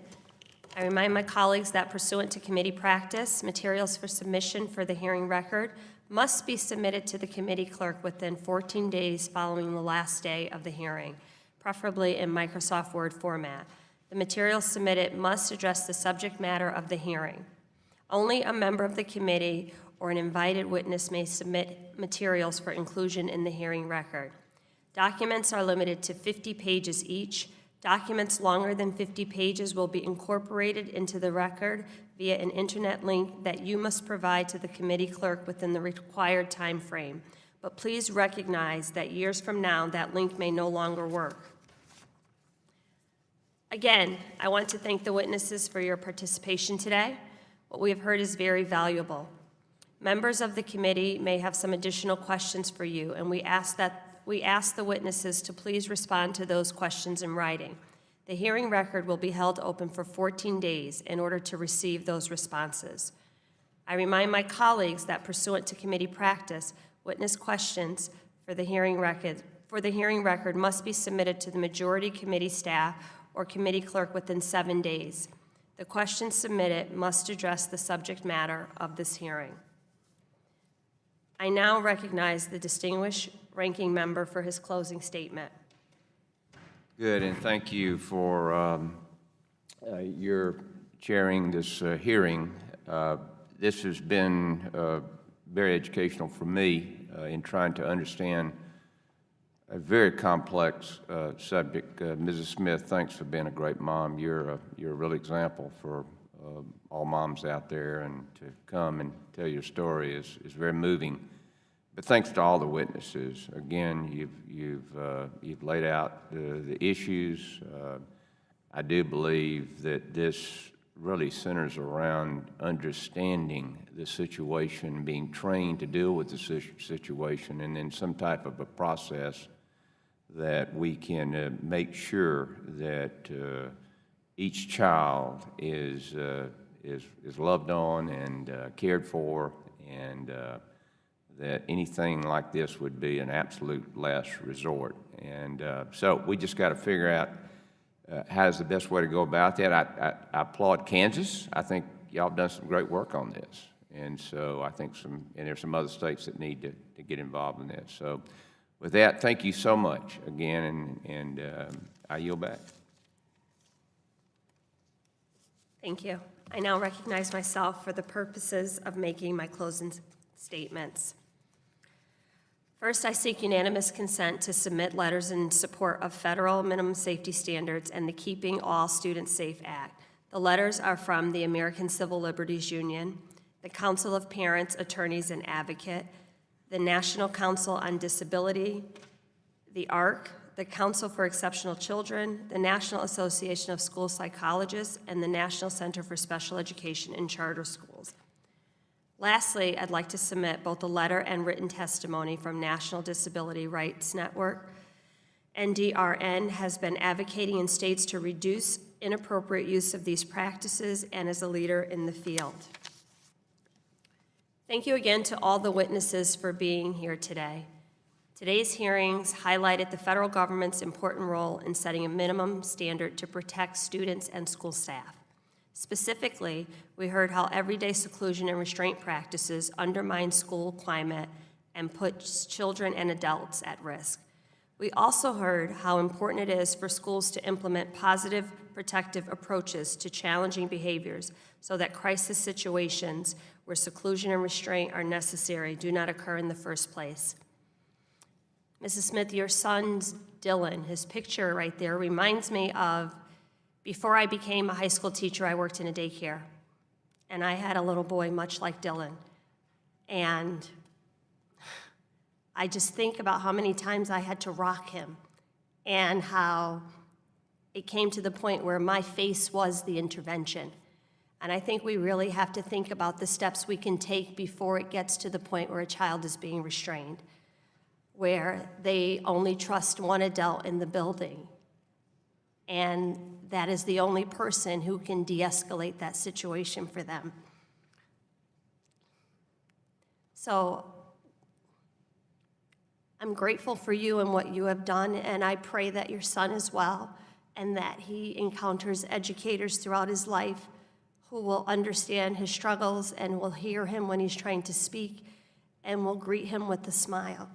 I remind my colleagues that pursuant to committee practice, materials for submission for the hearing record must be submitted to the committee clerk within 14 days following the last day of the hearing, preferably in Microsoft Word format. The materials submitted must address the subject matter of the hearing. Only a member of the committee or an invited witness may submit materials for inclusion in the hearing record. Documents are limited to 50 pages each. Documents longer than 50 pages will be incorporated into the record via an internet link that you must provide to the committee clerk within the required time frame. But please recognize that years from now, that link may no longer work. Again, I want to thank the witnesses for your participation today. What we have heard is very valuable. Members of the committee may have some additional questions for you, and we ask the witnesses to please respond to those questions in writing. The hearing record will be held open for 14 days in order to receive those responses. I remind my colleagues that pursuant to committee practice, witness questions for the hearing record must be submitted to the majority committee staff or committee clerk within 7 days. The questions submitted must address the subject matter of this hearing. I now recognize the distinguished ranking member for his closing statement. Good, and thank you for your chairing this hearing. This has been very educational for me in trying to understand a very complex subject. Mrs. Smith, thanks for being a great mom. You're a real example for all moms out there, and to come and tell your story is very moving. But thanks to all the witnesses. Again, you've laid out the issues. I do believe that this really centers around understanding the situation, being trained to deal with the situation, and then some type of a process that we can make sure that each child is loved on and cared for, and that anything like this would be an absolute last resort. And so we just got to figure out how's the best way to go about that. I applaud Kansas. I think y'all have done some great work on this. And so I think there's some other states that need to get involved in this. So with that, thank you so much again, and I yield back. Thank you. I now recognize myself for the purposes of making my closing statements. First, I seek unanimous consent to submit letters in support of federal minimum safety standards and the Keeping All Students Safe Act. The letters are from the American Civil Liberties Union, the Council of Parents, Attorneys, and Advocate, the National Council on Disability, the ARC, the Council for Exceptional Children, the National Association of School Psychologists, and the National Center for Special Education in Charter Schools. Lastly, I'd like to submit both a letter and written testimony from National Disability Rights Network. NDRN has been advocating in states to reduce inappropriate use of these practices and is a leader in the field. Thank you again to all the witnesses for being here today. Today's hearings highlighted the federal government's important role in setting a minimum standard to protect students and school staff. Specifically, we heard how everyday seclusion and restraint practices undermine school climate and puts children and adults at risk. We also heard how important it is for schools to implement positive, protective approaches to challenging behaviors so that crisis situations where seclusion and restraint are necessary do not occur in the first place. Mrs. Smith, your son's Dylan, his picture right there reminds me of before I became a high school teacher, I worked in a daycare, and I had a little boy much like Dylan. And I just think about how many times I had to rock him and how it came to the point where my face was the intervention. And I think we really have to think about the steps we can take before it gets to the point where a child is being restrained, where they only trust one adult in the building, and that is the only person who can de-escalate that situation for them. So I'm grateful for you and what you have done, and I pray that your son as well, and that he encounters educators throughout his life who will understand his struggles and will hear him when he's trying to speak and will greet him with a smile.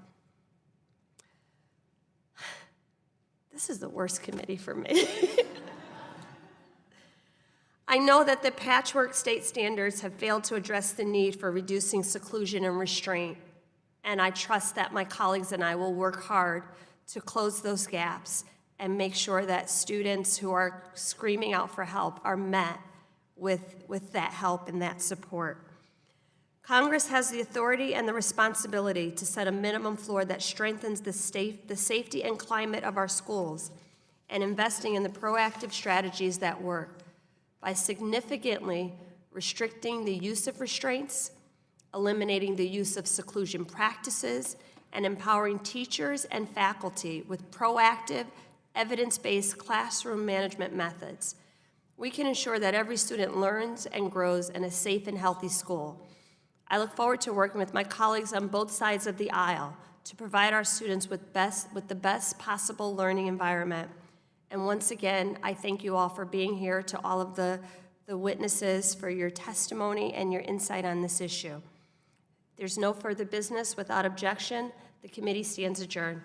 This is the worst committee for me. I know that the patchwork state standards have failed to address the need for reducing seclusion and restraint, and I trust that my colleagues and I will work hard to close those gaps and make sure that students who are screaming out for help are met with that help and that support. Congress has the authority and the responsibility to set a minimum floor that strengthens the safety and climate of our schools, and investing in the proactive strategies that work by significantly restricting the use of restraints, eliminating the use of seclusion practices, and empowering teachers and faculty with proactive, evidence-based classroom management methods. We can ensure that every student learns and grows in a safe and healthy school. I look forward to working with my colleagues on both sides of the aisle to provide our students with the best possible learning environment. And once again, I thank you all for being here, to all of the witnesses for your testimony and your insight on this issue. There's no further business. Without objection, the committee stands adjourned.